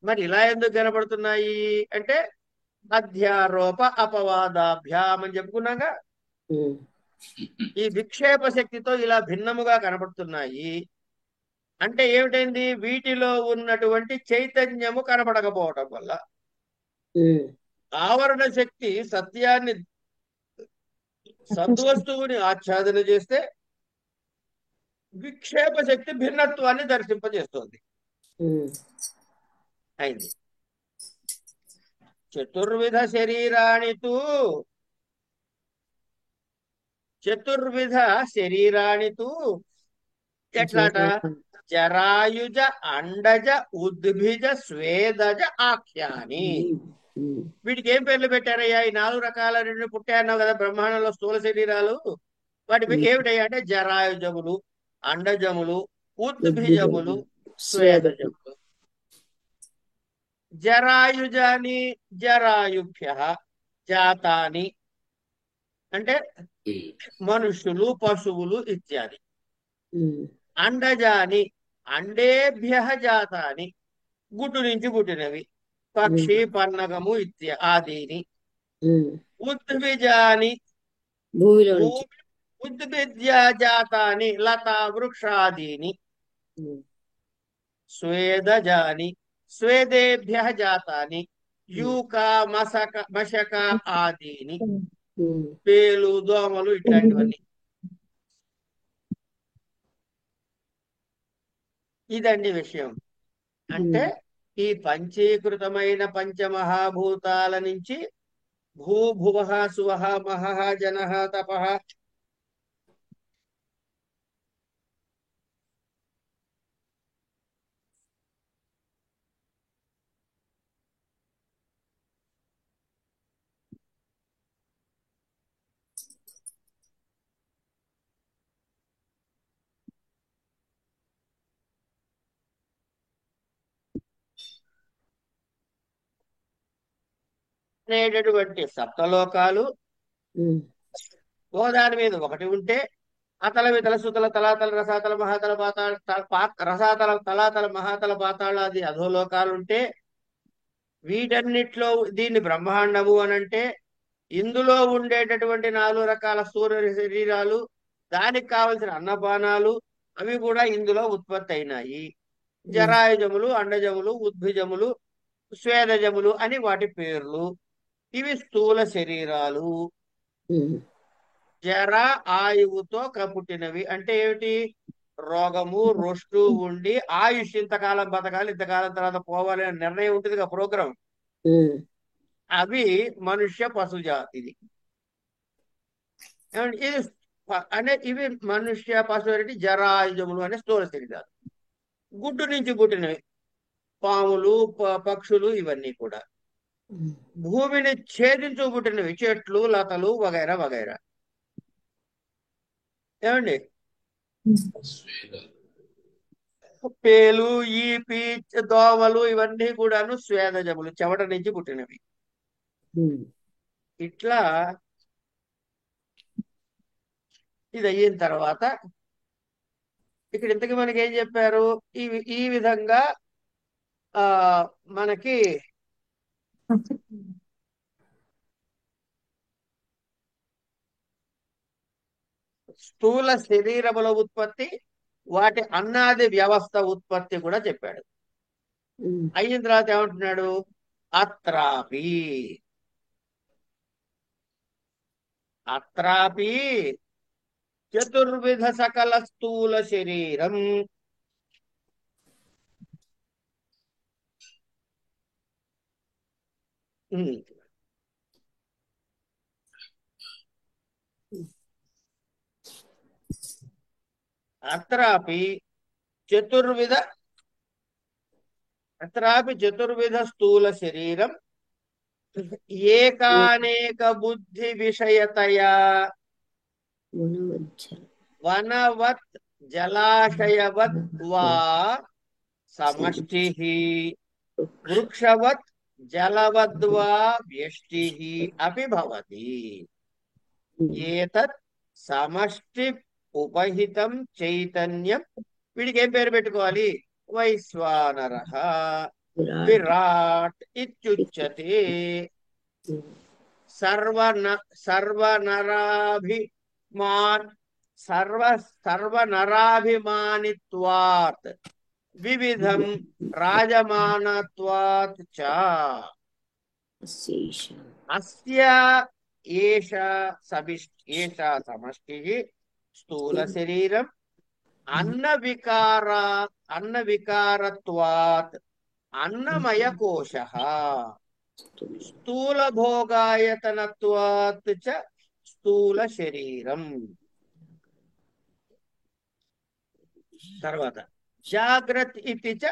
మరి ఇలా ఎందుకు కనపడుతున్నాయి అంటే అధ్యారోప అపవాదాభ్యాం అని చెప్పుకున్నాగా. ఉమ్, ఈ విక్షేప శక్తితో ఇలా భిన్నముగా కనపడుతున్నాయి. అంటే ఏమిటైంది? వీటిలో ఉన్నటువంటి చైతన్యము కనపడకపోవటం వల్ల ఉమ్, ఆవరణ శక్తి సత్యాన్ని, సద్వస్తువుని ఆచ్ఛాదన చేస్తే విక్షేప శక్తి భిన్నత్వాన్ని దర్శింపజేస్తుంది. ఉమ్, అయింది. చతుర్విధ శరీరాణితు, చతుర్విధ శరీరాణితు ఎట్లాట? జరాయుజ అండజ ఉద్భిజ స్వేదజ ఆఖ్యాని. ఉమ్, వీటికి ఏం పేర్లు పెట్టారయ్యా? ఈ 4 రకాల రెండు పుట్టాయన్నావు కదా బ్రహ్మాండంలో స్థూల శరీరాలు. వాటి ఏమిటయ్యా అంటే జరాయుజములు, అండజములు, ఉద్భిజములు, స్వేదజములు. జరాయుజాని జరాయుభ్య జాతాని అంటే మనుష్యులు, పశువులు ఇత్యాది. ఉమ్, అండజాని అండేభ్య జాతాని గుడ్డు నుంచి పుట్టినవి పక్షి పన్నగము ఆదీని ఉద్భిజాని భూమిలో నుంచి భూమి ఉద్భిద్య జాతాని లతా వృక్షాదీని స్వేదజాని స్వేదేభ్య జాతాని యూకా మశక ఆదీని పేలు దోమలు ఇట్లాంటివన్నీ. ఇదండి విషయం. అంటే ఈ పంచీకృతమైన పంచమహాభూతాల నుంచి భూభువ సువహ మహః జనః తపః అనేటటువంటి సప్తలోకాలు ఓదాని మీద ఒకటి ఉంటే అతల వితల సుతల తలాతల రసాతల మహాతల రసాతల తలాతల మహాతల పాతాళాది అధోలోకాలుంటే వీటన్నిట్లో దీన్ని బ్రహ్మాండము అనంటే ఇందులో ఉండేటటువంటి 4 రకాల సూర్య శరీరాలు, దానికి కావలసిన అన్నపానాలు అవి కూడా ఇందులో ఉత్పత్తి అయినాయి. జరాయుజములు, అండజములు, ఉద్భిజములు, స్వేదజములు అని వాటి పేర్లు. ఇవి స్థూల శరీరాలు. జర ఆయువుతో పుట్టినవి అంటే ఏమిటి? రోగము రొస్టు ఉండి ఆయుష్ ఇంతకాలం బతకాలి, ఇంతకాలం తర్వాత పోవాలి అనే నిర్ణయం ఉంటుంది కదా ప్రోగ్రాం. అవి మనుష్య పశు జాతిది. ఇది ఇవి మనుష్య పశు జరాయుజములు అనే స్థూల శరీరాలు. గుడ్డు నుంచి పుట్టినవి పాములు, పక్షులు ఇవన్నీ కూడా. భూమిని ఛేదించు పుట్టినవి చెట్లు, లతలు వగైరా వగైరా. ఏమండి? పేలు, ఈపి, దోమలు ఇవన్నీ కూడాను స్వేదజములు, చెమట నుంచి పుట్టినవి. ఇట్లా ఇది అయిన తర్వాత ఇక్కడ ఇంతకీ మనకి ఏం చెప్పారు? ఈ విధంగా మనకి స్థూల శరీరముల ఉత్పత్తి, వాటి అన్నాది వ్యవస్థ ఉత్పత్తి కూడా చెప్పాడు. అయిన తర్వాత ఏమంటున్నాడు? అత్రాపి చతుర్విధ సకల స్థూల శరీరం అత్రాపి చతుర్విధ స్థూల శరీరం ఏకానేక బుద్ధి విషయతయా వనవత్ జలాశయవత్ వా సమష్టి వృక్షవత్ జలవద్వా వ్యష్టి అపి భవతి. ఏతత్ సమష్టి ఉపహితం చైతన్యం. వీడికి ఏం పేరు పెట్టుకోవాలి? వైశ్వానరః విరాట్ ఇత్యుచ్యతే. సర్వనరాభిమానిత్వాత్ వివిధం రాజమానత్వాత్ చ అస్య ఏషా సమష్టి స్థూల శరీరం అన్నవికారత్వాత్ అన్నమయ కోశః స్థూల భోగాయతనత్వాత్ చ స్థూల శరీరం. తర్వాత జాగ్రత్త ఇతి చ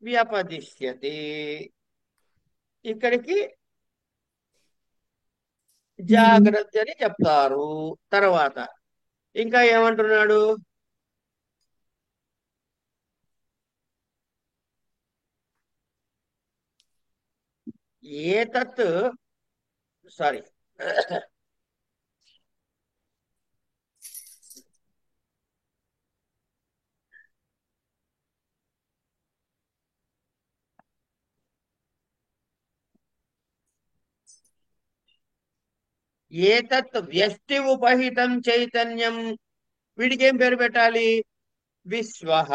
వ్యపదిశ్యతే. ఇక్కడికి జాగ్రత్త అని చెప్తారు. తర్వాత ఇంకా ఏమంటున్నాడు? ఏతత్ సారీ ఏతత్ వ్యష్టి ఉపహితం చైతన్యం, వీడికి ఏం పేరు పెట్టాలి? విశ్వః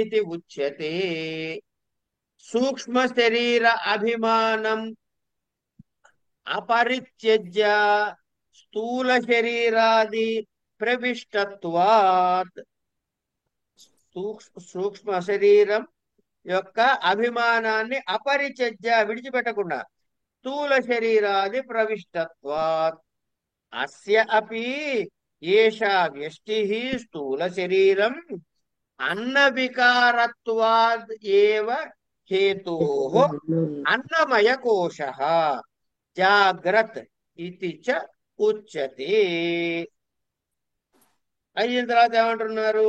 ఇది ఉచ్యతే. సూక్ష్మ శరీర అభిమానం అపరిత్యజ్య స్థూల శరీరాది ప్రవిష్టత్వాత్. సూక్ష్మ శరీరం యొక్క అభిమానాన్ని అపరిత్యజ్య విడిచిపెట్టకుండా స్థూల శరీరాది ప్రవిష్టత్వాత్ అస్య అపి ఏషా వ్యష్టిః స్థూల శరీరం అన్న వికారత్వాద్ ఏవ హేతోః అన్నమయ కోశః జాగ్రత్ ఇది చ ఉచ్యతే. అయిన తర్వాత ఏమంటున్నారు?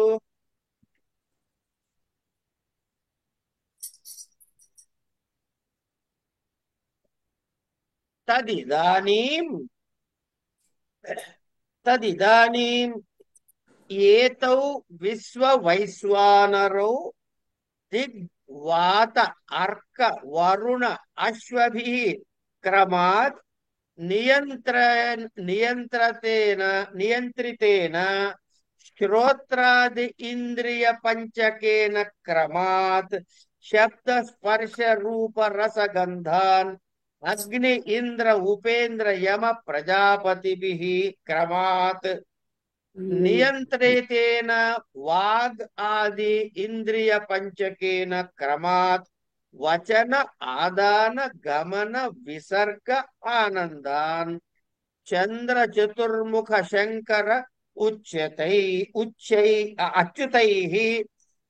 తదిదానీం తదిదానీం ఏతౌ విశ్వ వైశ్వానరౌ దిగ్ వాత అర్క వరుణ అశ్వభిః క్రమాత్ నియంత్రితేన శ్రోత్రాది ఇంద్రియ పంచకేన క్రమాత్ శబ్ద స్పర్శ రూప రసగంధాన్ అగ్ని ఇంద్ర ఉపేంద్ర యమ ప్రజాపతిభిః క్రమాత్ నియంత్రితేన వాగ్ ఆది ఇంద్రియ పంచకేన క్రమాత్ వచన ఆదాన గమన విసర్గ ఆనందాన్ చంద్ర చతుర్ముఖ శంకర అచ్యుతైః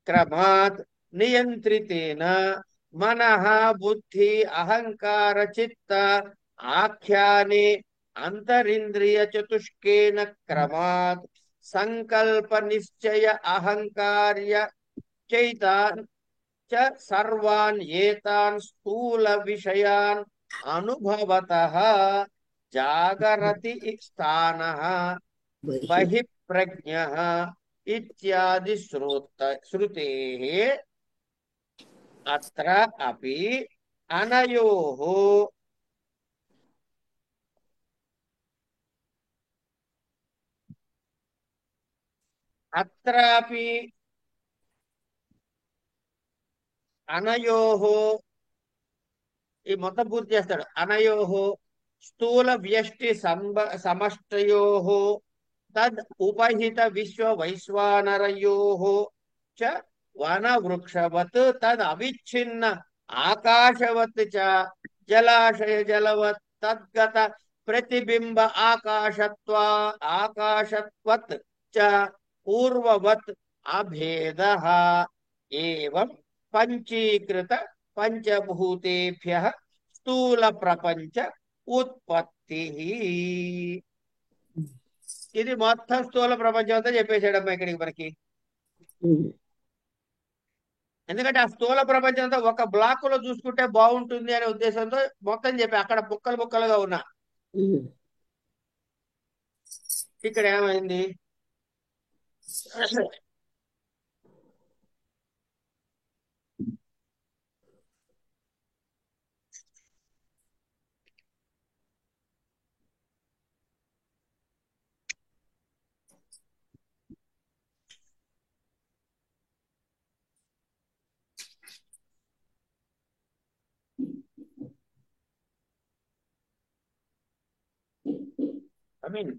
క్రమాత్ నియంత్రితేన మనః బుద్ధి అహంకార చిత్త ఆఖ్యానే అంతరింద్రియ చతుష్కేన క్రమాత్ సంకల్ప నిశ్చయ అహంకార్య చైతాన్ చ సర్వాన్ ఏతాన్ స్థూల విషయాన్ అనుభవతః జాగరతి స్థానః బహిఃప్రజ్ఞః ఇత్యాది శ్రుతేః. అత్ర అపి అనయోః అత్రాపి అనయోః, ఈ మొత్తం పూర్తి చేస్తాడు. అనయోః స్థూల వ్యష్టి సమష్టయోః తద్ ఉపహిత విశ్వ వైశ్వానరయోః చ వన వృక్షవత్ తద్ అవిచ్ఛిన్న ఆకాశవత్ చ జలాశయ జలవత్ తద్గత ప్రతిబింబ ఆకాశత్వత్ చ పూర్వవత్ అభేదః. ఏవం పంచీకృత పంచభూతేభ్యః స్థూల ప్రపంచ ఉత్పత్తి. ఇది మొత్తం స్థూల ప్రపంచం అంతా చెప్పేసాడమ్మా ఇక్కడికి మనకి. ఎందుకంటే ఆ స్థూల ప్రపంచం అంతా ఒక బ్లాక్ లో చూసుకుంటే బాగుంటుంది అనే ఉద్దేశంతో మొత్తం చెప్పి అక్కడ బుక్కలు బుక్కలుగా ఉన్నా. ఇక్కడ ఏమైంది? ఐ మీన్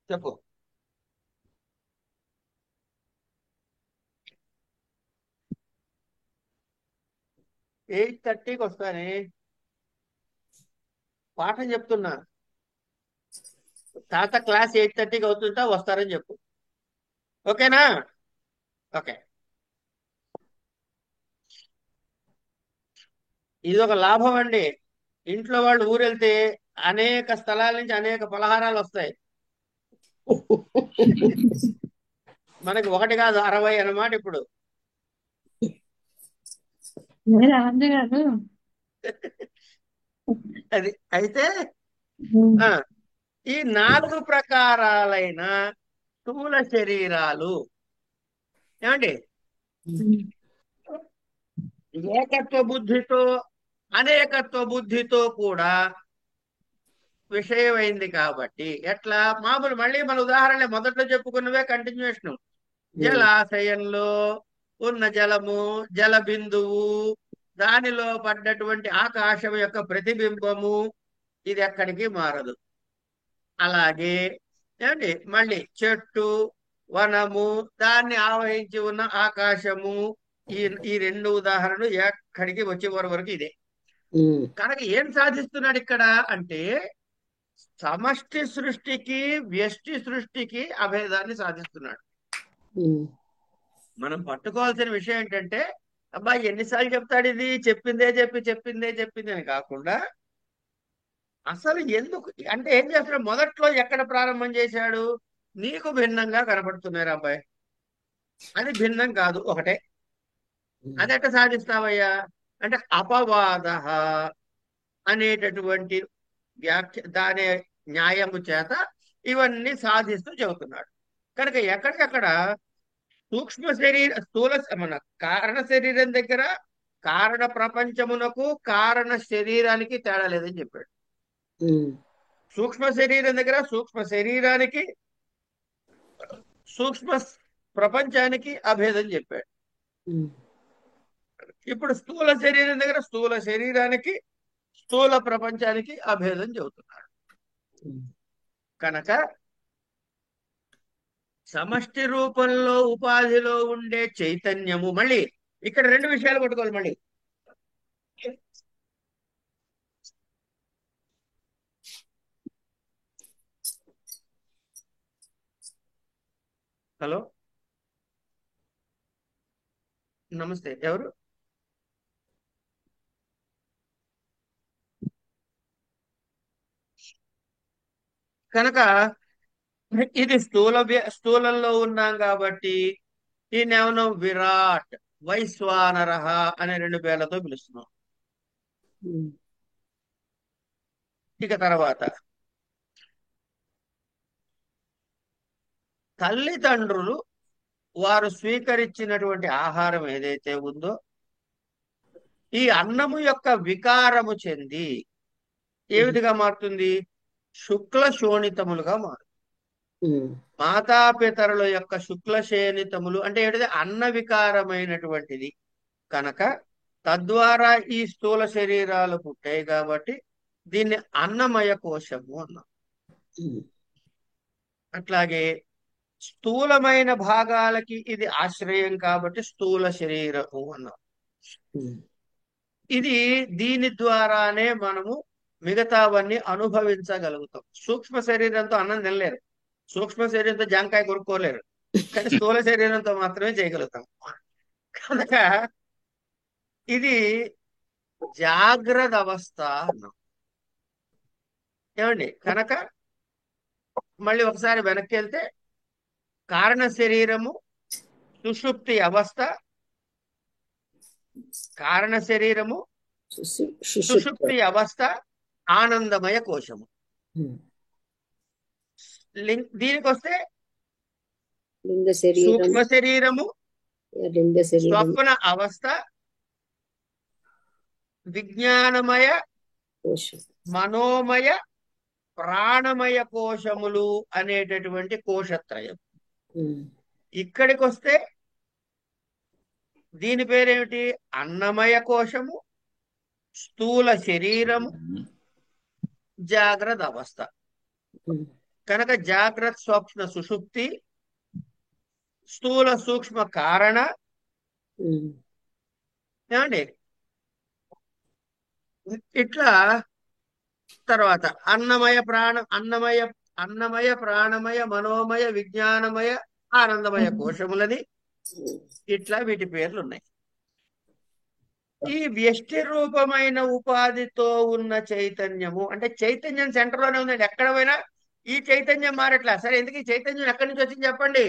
చెప్పు. ఎయిట్ థర్టీకి వస్తానే పాఠం చెప్తున్నా. తాత క్లాస్ 8:30కి అవుతుంటా, వస్తారని చెప్పు. ఓకేనా? ఓకే. ఇది ఒక లాభం అండి. ఇంట్లో వాళ్ళు ఊరెళ్తే అనేక స్థలాల నుంచి అనేక పలహారాలు వస్తాయి. మనకి ఒకటి కాదు 60 అన్నమాట ఇప్పుడు. రాజు గారు అది అయితే ఈ 4 ప్రకారాలైన స్థూల శరీరాలు ఏమండి ఏకత్వ బుద్ధితో అనేకత్వ బుద్ధితో కూడా విషయమైంది కాబట్టి ఎట్లా మామూలు మళ్ళీ మన ఉదాహరణ మొదట్లో చెప్పుకున్నవే కంటిన్యూషన్. జలాశయంలో ఉన్న జలము, జల బిందువు, దానిలో పడ్డటువంటి ఆకాశం యొక్క ప్రతిబింబము, ఇది ఎక్కడికి మారదు. అలాగే ఏమండి మళ్ళీ చెట్టు, వనము, దాన్ని ఆవహించి ఉన్న ఆకాశము, ఈ ఈ రెండు ఉదాహరణలు ఎక్కడికి వచ్చే వరకు ఇదే. కనుక ఏం సాధిస్తున్నాడు ఇక్కడ అంటే సమష్టి సృష్టికి వ్యష్టి సృష్టికి అభేదాన్ని సాధిస్తున్నాడు. మనం పట్టుకోవాల్సిన విషయం ఏంటంటే అబ్బా ఎన్నిసార్లు చెప్తాడు ఇది, చెప్పిందే అని కాకుండా అసలు ఎందుకు అంటే ఏం చేస్తాడు, మొదట్లో ఎక్కడ ప్రారంభం చేశాడు, నీకు భిన్నంగా కనపడుతున్నారు అబ్బాయి, అది భిన్నం కాదు ఒకటే, అది ఎట్ట సాధిస్తావయ్యా అంటే అపవాద అనేటటువంటి వ్యాఖ్య దాని న్యాయము చేత ఇవన్నీ సాధిస్తూ చెబుతున్నాడు. కనుక ఎక్కడికక్కడ సూక్ష్మ శరీర స్థూల మన కారణ శరీరం దగ్గర కారణ ప్రపంచమునకు కారణ శరీరానికి తేడా లేదని చెప్పాడు. సూక్ష్మ శరీరం దగ్గర సూక్ష్మ శరీరానికి సూక్ష్మ ప్రపంచానికి అభేదం చెప్పాడు. ఇప్పుడు స్థూల శరీరం దగ్గర స్థూల శరీరానికి స్థూల ప్రపంచానికి అభేదం చెబుతున్నాడు. కనుక సమష్టి రూపంలో ఉపాధిలో ఉండే చైతన్యము, మళ్ళీ ఇక్కడ రెండు విషయాలు పట్టుకోవాలి. మళ్ళీ హలో నమస్తే, ఎవరు? కనుక ఇది స్థూలంలో ఉన్నాం కాబట్టి ఈయనేమో విరాట్, వైశ్వానర అనే రెండు పేర్లతో పిలుస్తున్నాం. ఇక తర్వాత తల్లిదండ్రులు వారు స్వీకరించినటువంటి ఆహారం ఏదైతే ఉందో ఈ అన్నము యొక్క వికారము చెంది ఏ విధంగా మారుతుంది, శుక్ల శోణితములుగా మారుతుంది. మాతాపితరుల యొక్క శుక్ల శోణితములు అంటే ఏంటిది, అన్న వికారమైనటువంటిది. కనుక తద్వారా ఈ స్థూల శరీరాలు పుట్టాయి కాబట్టి దీన్ని అన్నమయ కోశము అన్నాం. అట్లాగే స్థూలమైన భాగాలకి ఇది ఆశ్రయం కాబట్టి స్థూల శరీరము అన్నాం. ఇది దీని ద్వారానే మనము మిగతావన్నీ అనుభవించగలుగుతాం. సూక్ష్మ శరీరంతో అన్నం తినలేరు, సూక్ష్మ శరీరంతో జాంకాయ కొనుక్కోలేరు, కానీ స్థూల శరీరంతో మాత్రమే చేయగలుగుతాం. కనుక ఇది జాగ్రత్త అవస్థ అన్నాం. ఏమండి కనుక మళ్ళీ ఒకసారి వెనక్కి వెళ్తే కారణ శరీరము సుషుప్తి అవస్థ, కారణ శరీరము సుషుప్తి అవస్థ, ఆనందమయ కోశము. దీనికి వస్తే సూక్ష్మ శరీరము స్వప్న అవస్థ, విజ్ఞానమయ, మనోమయ, ప్రాణమయ కోశములు అనేటటువంటి కోశత్రయం. ఇక్కడికి వస్తే దీని పేరేమిటి, అన్నమయ కోశము, స్థూల శరీరము, జాగ్రత్త అవస్థ. కనుక జాగ్రత్త స్వప్న సుషుప్తి, స్థూల సూక్ష్మ కారణ, ఏమండి ఇట్లా తర్వాత అన్నమయ ప్రాణమయ మనోమయ విజ్ఞానమయ ఆనందమయ కోశములని ఇట్లా వీటి పేర్లు ఉన్నాయి. ఈ వ్యష్టి రూపమైన ఉపాధితో ఉన్న చైతన్యము అంటే చైతన్యం సెంటర్ లోనే ఉందండి. ఎక్కడ పోయినా ఈ చైతన్యం మారట్లా. సరే ఎందుకు ఈ చైతన్యం ఎక్కడి నుంచి వచ్చింది చెప్పండి?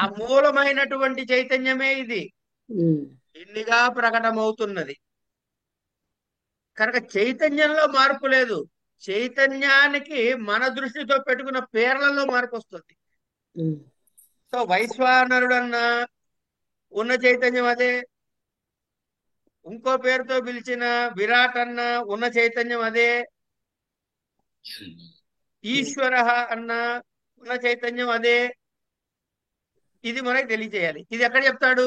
ఆ మూలమైనటువంటి చైతన్యమే ఇది ఇన్నిగా ప్రకటమవుతున్నది. కనుక చైతన్యంలో మార్పు లేదు, చైతన్యానికి మన దృష్టితో పెట్టుకున్న పేర్లలో మార్పు వస్తుంది. సో వైశ్వానరుడన్నా ఉన్న చైతన్యం అదే, ఇంకో పేరుతో పిలిచిన విరాట్ అన్న ఉన్న చైతన్యం అదే, ఈశ్వర అన్న ఉన్న చైతన్యం అదే. ఇది మనకి తెలియజేయాలి. ఇది ఎక్కడ చెప్తాడు?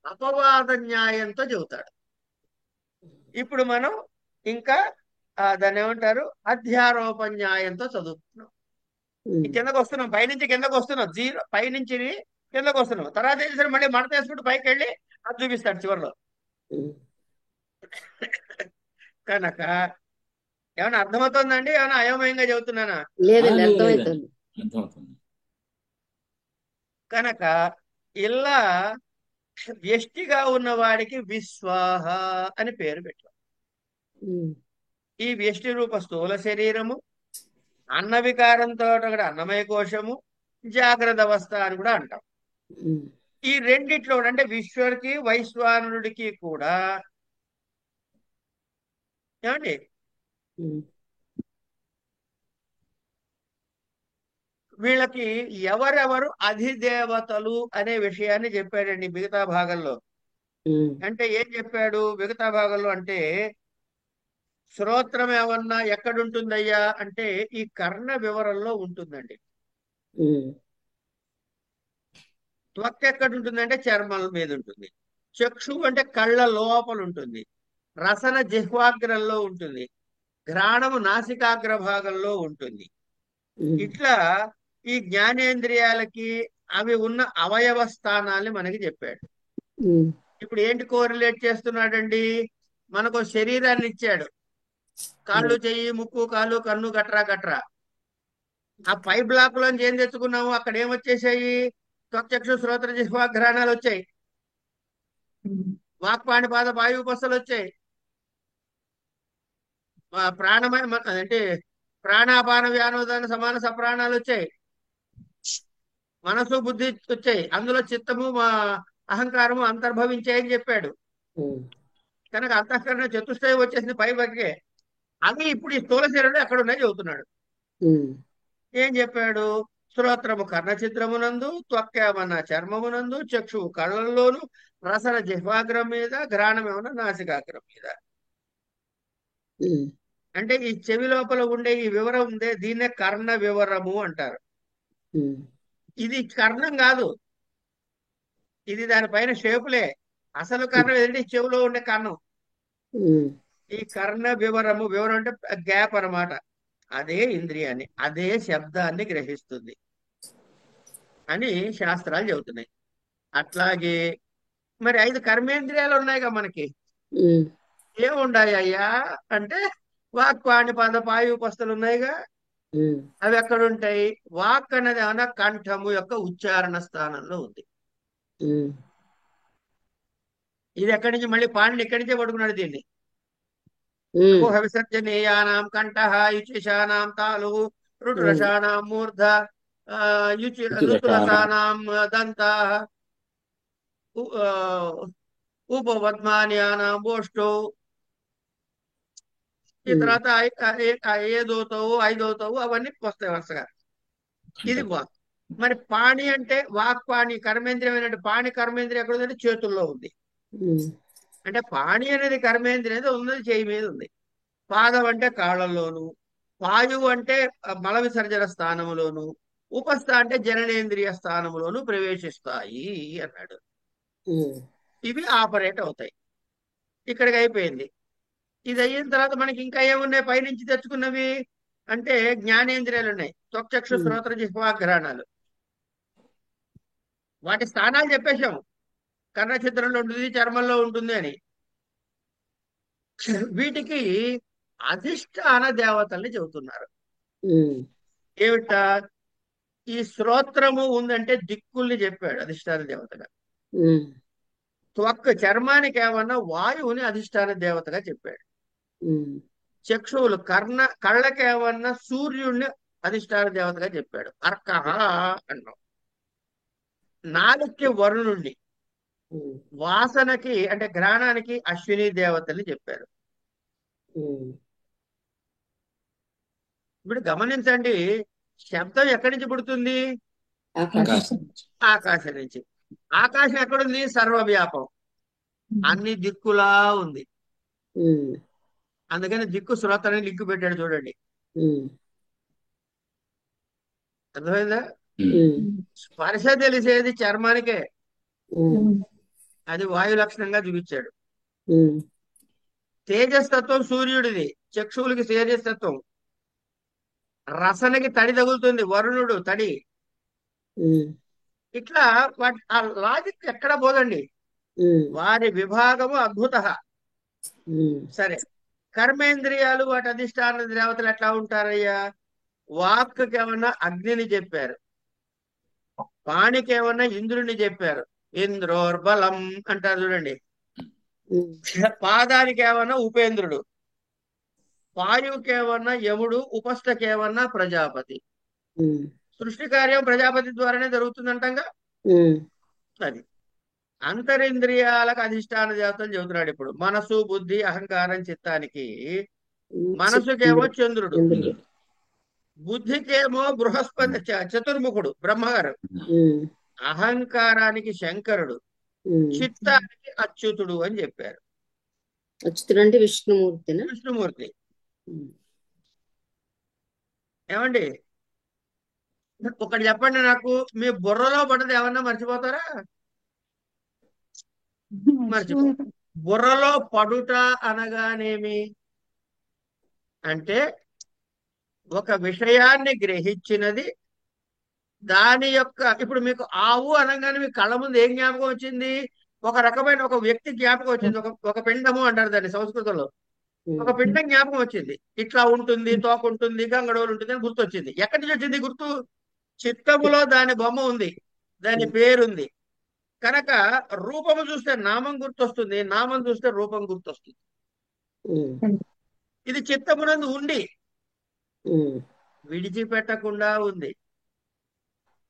అపవాద న్యాయంతో చెబుతాడు. ఇప్పుడు మనం ఇంకా దాన్ని ఏమంటారు, అధ్యారోప న్యాయంతో చదువుతున్నాం. ఈ కిందకు వస్తున్నాం, పైనుంచి కిందకు వస్తున్నాం, జీరో పైనుంచి కిందకు వస్తున్నాం. తర్వాత ఏం చేస్తారు, మళ్ళీ మడత వేసుకుంటూ పైకి వెళ్ళి అది చూపిస్తాడు చివరిలో. కనుక ఏమైనా అర్థమవుతుందండి? ఏమైనా అయోమయంగా చెబుతున్నానా? లేదండి, అర్థమవుతుంది. అర్థమవుతుంది. కనుక ఇలా వ్యష్టిగా ఉన్న వాడికి విశ్వాహ అని పేరు పెట్టాం. ఈ వ్యష్టి రూప స్థూల శరీరము, అన్న వికారంతో కూడా అన్నమయ కోశము, జాగ్రత్త అవస్థ అని కూడా అంటాం. ఈ రెండిట్లో అంటే విశ్వకి వైశ్వానుడికి కూడా ఏమండి వీళ్ళకి ఎవరెవరు అధిదేవతలు అనే విషయాన్ని చెప్పాడండి మిగతా భాగంలో. అంటే ఏం చెప్పాడు మిగతా భాగంలో అంటే, శ్రోత్రం ఏమన్నా ఎక్కడుంటుందయ్యా అంటే ఈ కర్ణ వివరంలో ఉంటుందండి. త్వక్ ఎక్కడుంటుందంటే చర్మం మీద ఉంటుంది. చక్షు అంటే కళ్ళ లోపల ఉంటుంది. రసన జిహ్వాగ్రంలో ఉంటుంది. ఘ్రాణము నాసికాగ్ర భాగంలో ఉంటుంది. ఇట్లా ఈ జ్ఞానేంద్రియాలకి అవి ఉన్న అవయవ స్థానాల్ని మనకి చెప్పాడు. ఇప్పుడు ఏంటి కోరిలేట్ చేస్తున్నాడండి? మనకు శరీరాన్ని ఇచ్చాడు, కాళ్ళు, చెయ్యి, ముక్కు, కాలు, కన్ను, గట్రా గట్రా. ఆ పై బ్లాక్ లోంచి ఏం తెచ్చుకున్నాము? అక్కడ ఏమొచ్చేసాయి? త్వక్చక్షు శ్రోత్ర జిహ్వా ఘ్రాణాలు వచ్చాయి, వాక్పాణిపాద వాయుపస్థలు వచ్చాయి, ప్రాణమయ అంటే ప్రాణాపాన వ్యానోదాన సమాన సప్రాణాలు వచ్చాయి, మనసు బుద్ధి వచ్చాయి, అందులో చిత్తము అహంకారము అంతర్భవించాయని చెప్పాడు. కనుక అంతఃకరణ చతుష్టయం వచ్చేసింది పై వరకే. అవి ఇప్పుడు ఈ స్థూల శరీరంలో ఎక్కడ ఉన్నాయి చెబుతున్నాడు. ఏం చెప్పాడు? శ్రోత్రము కర్ణచిత్రమునందు, త్వక్కేమన్నా చర్మమునందు, చక్షువు కళ్ళల్లోను, రసన జిహ్వాగ్రం మీద, ఘ్రాణం ఏమన్నా నాసికాగ్రం మీద. అంటే ఈ చెవి లోపల ఉండే ఈ వివరం ఉందే, దీన్నే కర్ణ వివరము అంటారు. ఇది కర్ణం కాదు, ఇది దానిపైన షేపులే. అసలు కర్ణం ఏంటంటే ఈ చెవిలో ఉండే కర్ణం. ఈ కర్ణ వివరము, వివరం అంటే గ్యాప్ అన్నమాట. అదే ఇంద్రియాన్ని, అదే శబ్దాన్ని గ్రహిస్తుంది అని శాస్త్రాలు చెబుతున్నాయి. అట్లాగే మరి 5 కర్మేంద్రియాలు ఉన్నాయిగా మనకి. ఏముండాయి అయ్యా అంటే వాక్ పాణిపాద పాయుపస్తులు ఉన్నాయిగా. అవి ఎక్కడుంటాయి? వాక్ అన్నది ఏమన్నా కంఠము యొక్క ఉచ్చారణ స్థానంలో ఉంది. ఇది ఎక్కడి నుంచి? మళ్ళీ పాణిని ఎక్కడి నుంచే పడుకున్నాడు దీన్ని. విసర్జనీయానాం కంఠః, యుచిషానాం తాలు, ఋటురసానాం మూర్ధ, ఋతురసానాం దంతాః, ఉపపద్మాన్యానాం ఓష్టౌ. ఈ తర్వాత ఏదవుతావు, ఐదవుతావు, అవన్నీ వస్తాయి వరుసగా. ఇది వాక్. మరి పాణి అంటే వాక్ పాణి కర్మేంద్రియం అయినట్టు పాణి కర్మేంద్రియం ఎక్కడ ఉందంటే చేతుల్లో ఉంది. అంటే పాణి అనేది కర్మేంద్రియం అనేది ఉన్నది చేయి మీద ఉంది. పాదం అంటే కాళ్ళల్లోను, వాయువు అంటే మల విసర్జన స్థానములోను, ఉపస్థ అంటే జననేంద్రియ స్థానములోను ప్రవేశిస్తాయి అన్నాడు. ఇవి ఆపరేట్ అవుతాయి. ఇక్కడికి అయిపోయింది. ఇది అయిన తర్వాత మనకి ఇంకా ఏమున్నాయి పైనుంచి తెచ్చుకున్నవి అంటే? జ్ఞానేంద్రియాలు ఉన్నాయి, త్వక్చక్షు శ్రోత్ర జిహ్వాఘ్రాణాలు. వాటి స్థానాలు చెప్పేశాము. కర్ణచిత్రంలో ఉంటుంది, చర్మంలో ఉంటుంది అని. వీటికి అధిష్టాన దేవతల్ని చెబుతున్నారు. ఏమిటా? ఈ శ్రోత్రము ఉందంటే దిక్కుల్ని చెప్పాడు అధిష్టాన దేవతగా. త్వక్ చర్మానికి ఏమన్నా వాయువుని అధిష్టాన దేవతగా చెప్పాడు. చక్షువులు కళ్ళకేమన్నా సూర్యుడిని అధిష్టాన దేవతగా చెప్పాడు, అర్కహ అన్నాం. నాలుగుకి వరుణుణ్ణి, వాసనకి అంటే ఘ్రాణానికి అశ్విని దేవతల్ని చెప్పారు. ఇప్పుడు గమనించండి, శబ్దం ఎక్కడి నుంచి పుడుతుంది? ఆకాశం. ఆకాశం నుంచి. ఆకాశం ఎక్కడుంది? సర్వవ్యాపం. అన్ని దిక్కులా ఉంది. ఉమ్, అందుకని దిక్కు శ్రోత అని లింకు పెట్టాడు చూడండి. ఉమ్, అర్థమైందా? ఉమ్, స్పర్శ తెలిసేది చర్మానికే, ఉమ్, అది వాయు లక్షణంగా చూపించాడు. ఉమ్, తేజస్తత్వం సూర్యుడిది, చక్షువులకి తేజస్తత్వం. రసనకి తడి తగులుతుంది, వరుణుడు తడి. ఉమ్, ఇట్లా వాటి ఆ లాజిక్ ఎక్కడ పోదండి. ఉమ్, వారి విభాగము అద్భుత. ఉమ్, సరే, కర్మేంద్రియాలు వాటి అధిష్టాన దేవతలు ఎట్లా ఉంటారయ్యా? వాక్కి ఏమన్నా అగ్నిని చెప్పారు, పాణికి ఏమన్నా ఇంద్రుని చెప్పారు, ఇంద్రోర్బలం అంటారు చూడండి. ఉమ్, పాదానికి ఏమన్నా ఉపేంద్రుడు, వాయువుకి ఏమన్నా యముడు, ఉపస్థకి ఏమన్నా ప్రజాపతి. ఉమ్, సృష్టి కార్యం ప్రజాపతి ద్వారానే జరుగుతుందంటంగా. ఉమ్, అది అంతరింద్రియాలకు అధిష్టాన దేవతలు చెబుతున్నాడు ఇప్పుడు. మనసు, బుద్ధి, అహంకారం, చిత్తానికి. మనసుకేమో చంద్రుడు, చంద్రుడు. బుద్ధికేమో బృహస్పతి చతుర్ముఖుడు బ్రహ్మగారు, ఉమ్, అహంకారానికి శంకరుడు, ఉమ్. చిత్తానికి అచ్యుతుడు అని చెప్పారు. అచ్యుతుడు అంటే విష్ణుమూర్తినా? విష్ణుమూర్తి. ఉమ్. ఏమండి, ఒకటి చెప్పండి నాకు, మీ బుర్రలో పడ్డది ఏమన్నా మర్చిపోతారా? మర్చిపో. బుర్రలో పడుట అనగానేమి అంటే, ఒక విషయాన్ని గ్రహించినది, దాని యొక్క ఇప్పుడు మీకు ఆవు అనగానే మీ కళ్ళ ముందు ఏం జ్ఞాపకం వచ్చింది? ఒక రకమైన ఒక వ్యక్తి జ్ఞాపకం వచ్చింది, ఒక పిండము అంటారు దాన్ని సంస్కృతంలో. ఒక ఉమ్. పిండం జ్ఞాపకం వచ్చింది, ఇట్లా ఉంటుంది, తోక ఉంటుంది, గంగడోలు ఉంటుంది అని గుర్తొచ్చింది. ఎక్కడి నుంచి వచ్చింది గుర్తు? చిత్తములో దాని బొమ్మ ఉంది, దాని పేరుంది. కనుక రూపము చూస్తే నామం గుర్తొస్తుంది, నామం చూస్తే రూపం గుర్తొస్తుంది. ఉమ్. ఇది చిత్తమునందు ఉండి ఉమ్. విడిచిపెట్టకుండా ఉంది.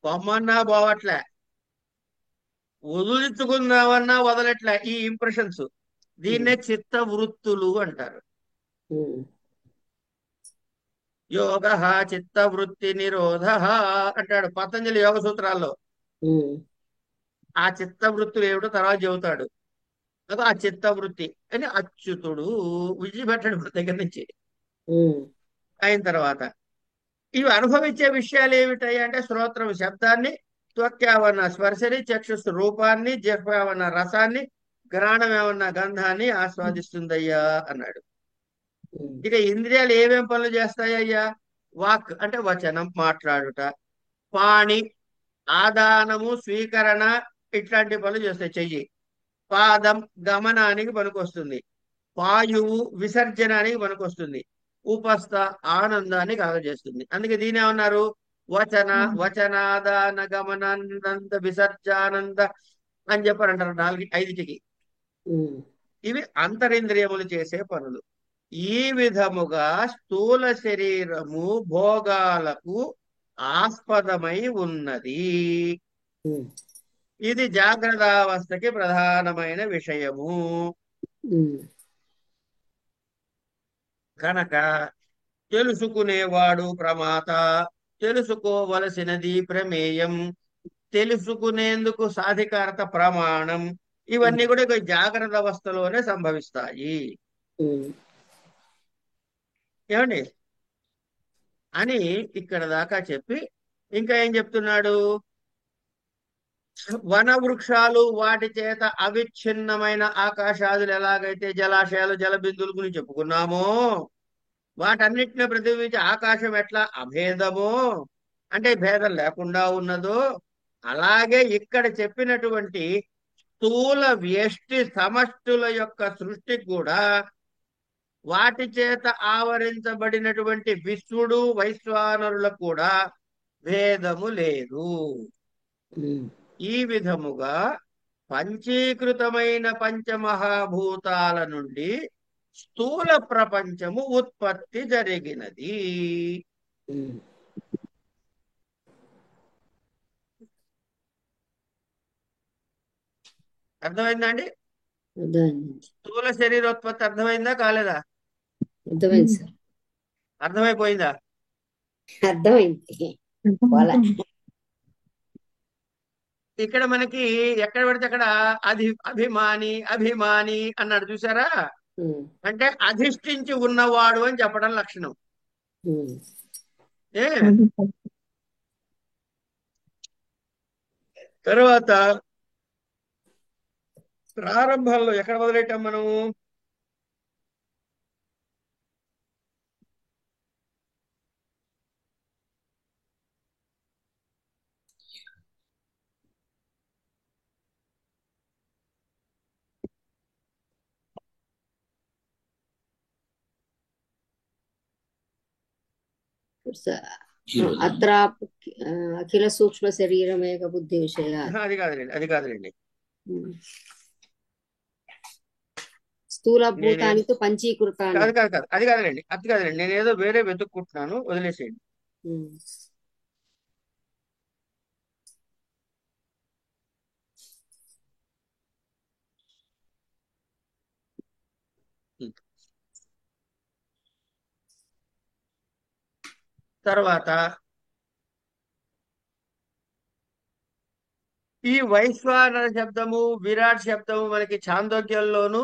బొమ్మన్నా పోవట్లే, వదులుచుకుందామన్నా వదలట్లే ఈ ఇంప్రెషన్స్. దీన్నే చిత్త వృత్తులు అంటారు. ఉమ్. యోగ చిత్త వృత్తి నిరోధ అంటాడు పతంజలి యోగ సూత్రాల్లో. ఉమ్. ఆ చిత్త వృత్తులు ఏమిటో తర్వాత చెబుతాడు. ఆ చిత్త వృత్తి అని అచ్యుతుడు విడిచిపెట్టాడు మన దగ్గర నుంచి. ఉమ్. అయిన తర్వాత ఇవి అనుభవించే విషయాలు ఏమిటాయి అంటే, శ్రోత్రం శబ్దాన్ని, త్వక్యావన్న స్పర్శని, చక్షుస్సు రూపాన్ని, జిహ్వావన్న రసాన్ని, ఘ్రాణం ఏమన్నా గంధాన్ని ఆస్వాదిస్తుందయ్యా అన్నాడు. ఉమ్. ఇక ఇంద్రియాలు ఏమేం పనులు చేస్తాయ్యా? వాక్ అంటే వచనం, మాట్లాడుట. పాణి ఆదానము, స్వీకరణ, ఇట్లాంటి పనులు చేస్తాయి చెయ్యి. పాదం గమనానికి పనికొస్తుంది, పాయువు విసర్జనానికి పనికొస్తుంది, ఉపస్థ ఆనందాన్ని కలగజేస్తుంది. అందుకే దీని ఏమన్నారు? వచనాదాన గమనానంద విసర్జానంద అని చెప్పారంటారు ఐదుటికి. ఉమ్. ఇవి అంతరింద్రియములు చేసే పనులు. ఈ విధముగా స్థూల శరీరము భోగాలకు ఆస్పదమై ఉన్నది. ఉమ్. ఇది జాగ్రత్తావస్థకి ప్రధానమైన విషయము. ఉమ్. కనుక తెలుసుకునేవాడు ప్రమాత, తెలుసుకోవలసినది ప్రమేయం, తెలుసుకునేందుకు సాధికారత ప్రమాణం. ఇవన్నీ కూడా ఇక జాగ్రత్త అవస్థలోనే సంభవిస్తాయి. ఉమ్. ఏమండి అని ఇక్కడ దాకా చెప్పి ఇంకా ఏం చెప్తున్నాడు? వన వృక్షాలు వాటి చేత అవిచ్ఛిన్నమైన ఆకాశాదులు ఎలాగైతే జలాశయాలు జలబిందువుల గురించి చెప్పుకున్నామో, వాటన్నిటిని ప్రతిబింబించి ఆకాశం ఎట్లా అభేదమో అంటే భేదం లేకుండా ఉన్నదో, అలాగే ఇక్కడ చెప్పినటువంటి స్థూల వ్యష్టి సమష్టుల యొక్క సృష్టి కూడా వాటి చేత ఆవరించబడినటువంటి విశ్వడు వైశ్వానరులకు కూడా భేదము లేదు. ఉమ్. ఈ విధముగా పంచీకృతమైన పంచమహాభూతాల నుండి స్థూల ప్రపంచము ఉత్పత్తి జరిగినది. ఉమ్. అర్థమైందండి? అర్థమైంది. స్థూల శరీరోత్పత్తి అర్థమైందా కాలేదా? అర్థమైంది సార్. అర్థమైపోయిందా? అర్థమైంది. పోలా. ఇక్కడ మనకి ఎక్కడ పడితే అక్కడ అభిమాని అభిమాని అన్నాడు చూసారా, అంటే అధిష్ఠించి ఉన్నవాడు అని చెప్పడం లక్షణం. ఏ తర్వాత ప్రారంభంలో ఎక్కడ మొదలెట్టాం మనము? అత్ర అఖిల సూక్ష్మ శరీరమేక బుద్ధి విషయ. అది కాదులేండి. స్థూల భూతానికి పంచీకృత. అది కాదులేండి. నేనేదో వేరే వెతుక్కుంటున్నాను, వదిలేసేయండి. తర్వాత ఈ వైశ్వానర శబ్దము విరాట్ శబ్దము మనకి చాందోగ్యంలోను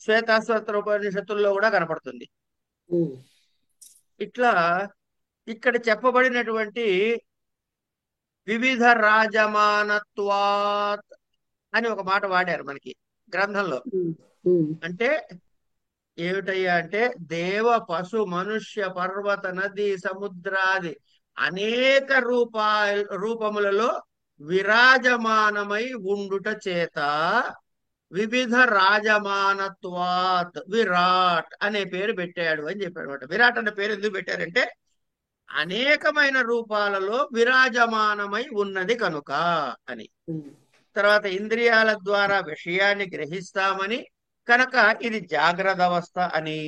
శ్వేతాశ్వత్ర ఉపనిషత్తుల్లో కూడా కనపడుతుంది. ఇట్లా ఇక్కడ చెప్పబడినటువంటి వివిధ రాజమానత్వాత్ అని ఒక మాట వాడారు మనకి గ్రంథంలో. అంటే ఏమిటయ్యా అంటే దేవ పశు మనుష్య పర్వత నది సముద్రాది అనేక రూపములలో విరాజమానమై ఉండుట చేత వివిధ రాజమానత్వాత్ విరాట్ అనే పేరు పెట్టాడు అని చెప్పాడు అనమాట. విరాట్ అనే పేరు ఎందుకు పెట్టారంటే అనేకమైన రూపాలలో విరాజమానమై ఉన్నది కనుక అని. తర్వాత ఇంద్రియాల ద్వారా విషయాన్ని గ్రహిస్తామని కనుక ఇది జాగ్రత్త అవస్థ అని.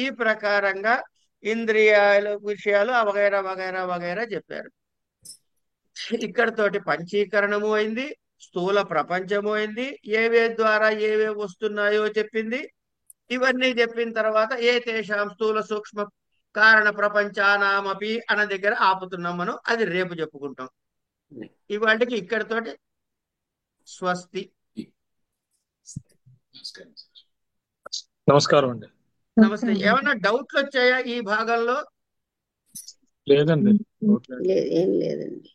ఈ ప్రకారంగా ఇంద్రియాల విషయాలు వగైరా వగైరా వగైరా చెప్పారు. ఇక్కడతోటి పంచీకరణము అయింది, స్థూల ప్రపంచము అయింది, ఏవే ద్వారా ఏవే వస్తున్నాయో చెప్పింది. ఇవన్నీ చెప్పిన తర్వాత ఏ తేషాం స్థూల సూక్ష్మ కారణ ప్రపంచానామపి అన్న దగ్గర ఆపుతున్నాం మనం. అది రేపు చెప్పుకుంటాం. ఇవాటికి ఇక్కడతోటి స్వస్తి. నమస్కారం అండి. నమస్తే. ఏమన్నా డౌట్లు వచ్చాయా ఈ భాగంలో? లేదండి. ఏం లేదండి.